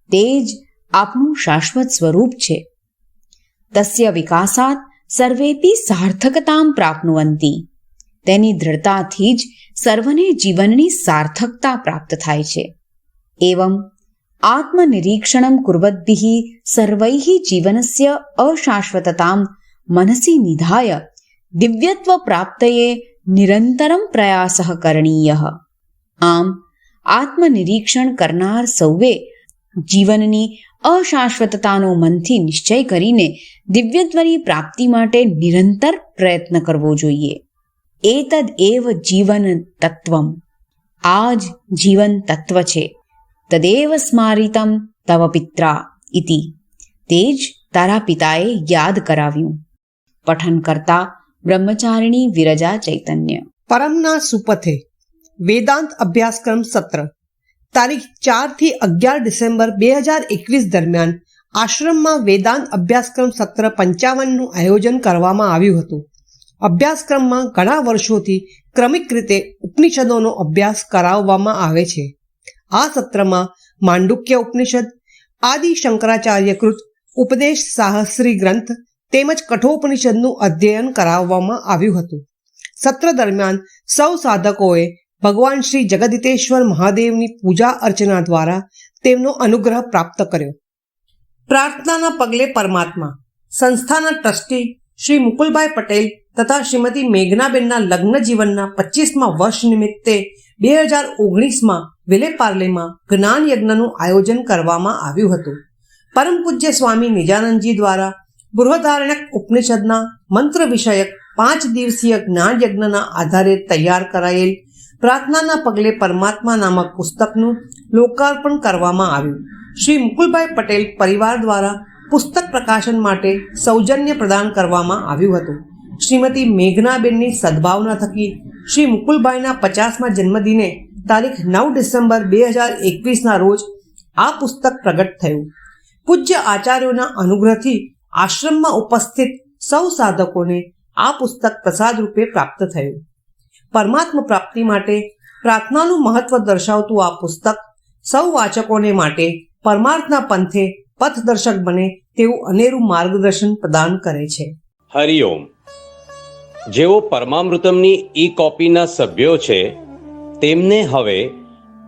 તે જ આપણું શાશ્વત સ્વરૂપ છે. તસ્ય વિકાસાત સર્વેપી સાર્થકતામ પ્રાપ્નુવંતિ. તેની દ્રઢતાથી જ સર્વને જીવનની સાર્થકતા પ્રાપ્ત થાય છે. એવં આત્મનિરીક્ષણમ કુર્વદ્ભિઃ સર્વૈઃ જીવનસ્ય અશાશ્વતતામ મનસી નિધાય દિવ્યત્વ પ્રાપ્તયે નિરંતરમ પ્રયાસઃ કરણીયઃ. આમ આત્મનિરીક્ષણ કરનાર સૌએ જીવનની અશાશ્વતતાનો મનથી નિશ્ચય કરીને દિવ્યત્વની પ્રાપ્તિ માટે નિરંતર પ્રયત્ન કરવો જોઈએ. એતદ એવ જીવન તત્વમ. આ જ જીવન તત્વ છે. તદેવ સ્મારિતમ તવ પિત્રા ઇતિ. તે જ તારા પિતાએ યાદ કરાવ્યું. પઠન કરતા બ્રહ્મચારિણી વિરજા ચૈતન્ય. પરમના સુપથે વેદાંત અભ્યાસક્રમ સત્ર તારીખ 4 થી 11 ડિસેમ્બર 2021 દરમિયાન આશ્રમમાં વેદાંત અભ્યાસક્રમ સત્ર 55નું આયોજન કરવામાં આવ્યું હતું. અભ્યાસક્રમમાં ઘણા વર્ષોથી ક્રમિક રીતે ઉપનિષદોનો અભ્યાસ કરાવવામાં આવે છે. આ સત્રમાં માંડુક્ય ઉપનિષદ, આદિ શંકરાચાર્યકૃત ઉપદેશ સાહસ્રી ગ્રંથ તેમજ કઠોપનિષદનું અધ્યયન કરાવવામાં આવ્યું હતું. સત્ર દરમિયાન સૌ સાધકોએ ભગવાન શ્રી જગદીતેશ્વર મહાદેવની પૂજા અર્ચના દ્વારા તેમનો અનુગ્રહ પ્રાપ્ત કર્યો. પ્રાર્થનાના પગલે પરમાત્મા સંસ્થાના ટ્રસ્ટી શ્રી મુકુલભાઈ પટેલ તથા શ્રીમતી મેઘનાબેનના લગ્ન જીવનના 25મા વર્ષ નિમિત્તે 2019માં વિલેપાર્લેમાં જ્ઞાન યજ્ઞનું આયોજન કરવામાં આવ્યું હતું. પરમ પૂજ્ય સ્વામી નિજાનંદજી દ્વારા બૃહદારણ્યક ઉપનિષદના મંત્ર વિષયક 5 દિવસીય જ્ઞાન યજ્ઞના આધારે તૈયાર કરાયેલ પ્રાર્થનાના પગલે પરમાત્મા નામક પુસ્તકનું લોકાર્પણ કરવામાં આવ્યું. શ્રી મુકુલભાઈ પટેલ પરિવાર દ્વારા પુસ્તક પ્રકાશન માટે સૌજન્ય પ્રદાન કરવામાં આવ્યું હતું. શ્રીમતી મેઘનાબેનની સદભાવના થકી શ્રી મુકુલભાઈના 50મા જન્મદિને તારીખ 9 ડિસેમ્બર 2021ના રોજ આ પુસ્તક પ્રગટ થયું. પૂજ્ય આચાર્યોના અનુગ્રહથી આશ્રમમાં ઉપસ્થિત સૌ સાધકોને આ પુસ્તક પ્રસાદ રૂપે પ્રાપ્ત થયું. પરમાત્મા પ્રાપ્તિ માટે પ્રાર્થનાનું મહત્વ દર્શાવતું આ પુસ્તક સૌ વાચકોને માટે પરમાર્થના પંથે પથદર્શક બને તેવું અનેરું માર્ગદર્શન પ્રદાન કરે છે. હરિઓમ. જેઓ પરમામૃતમની ઈ કોપીના સભ્યો છે તેમને હવે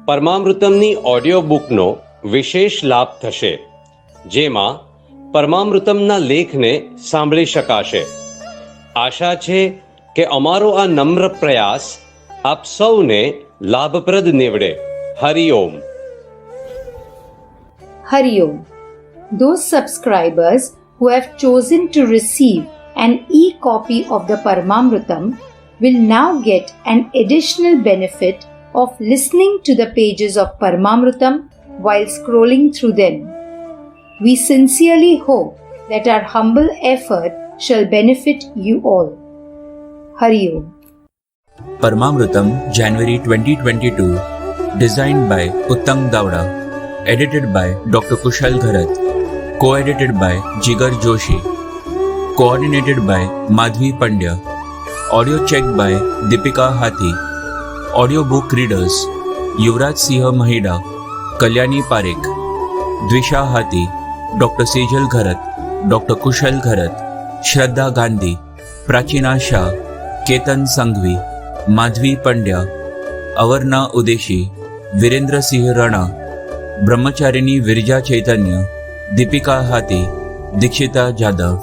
પરમામૃતમની ઓડિયો બુકનો વિશેષ લાભ થશે, જેમાં પરમામૃતમના લેખને સાંભળી શકાશે. આશા છે કે અમારો આ નમ્ર પ્રયાસ આપ સૌને લાભપ્રદ નીવડે. Hariom. Hariom. Those subscribers who have chosen to receive an e-copy of the Paramamrutam will now get an additional benefit of listening to the pages of Paramamrutam while scrolling through them. We sincerely hope that our humble effort shall benefit you all. Hariom. Paramamrutam January 2022, designed by Uttam Davda, edited by Dr. Kushal Gharat, co-edited by Jigar Joshi, coordinated by Madhvi Pandya, audio checked by Deepika Hathi, audio book readers Yuvraj Singh Mahida, Kalyani Parekh, Dvisha Hathi, Dr. Sejal Gharat, Dr. Kushal Gharat, Shraddha Gandhi, Prachina Shah, Ketan Sanghvi, Madhvi Pandya, Avarna Udeshi, Virendra Singh Rana, Brahmacharini Viraja चैतन्य, दीपिका हाथी, दीक्षिता जाधव.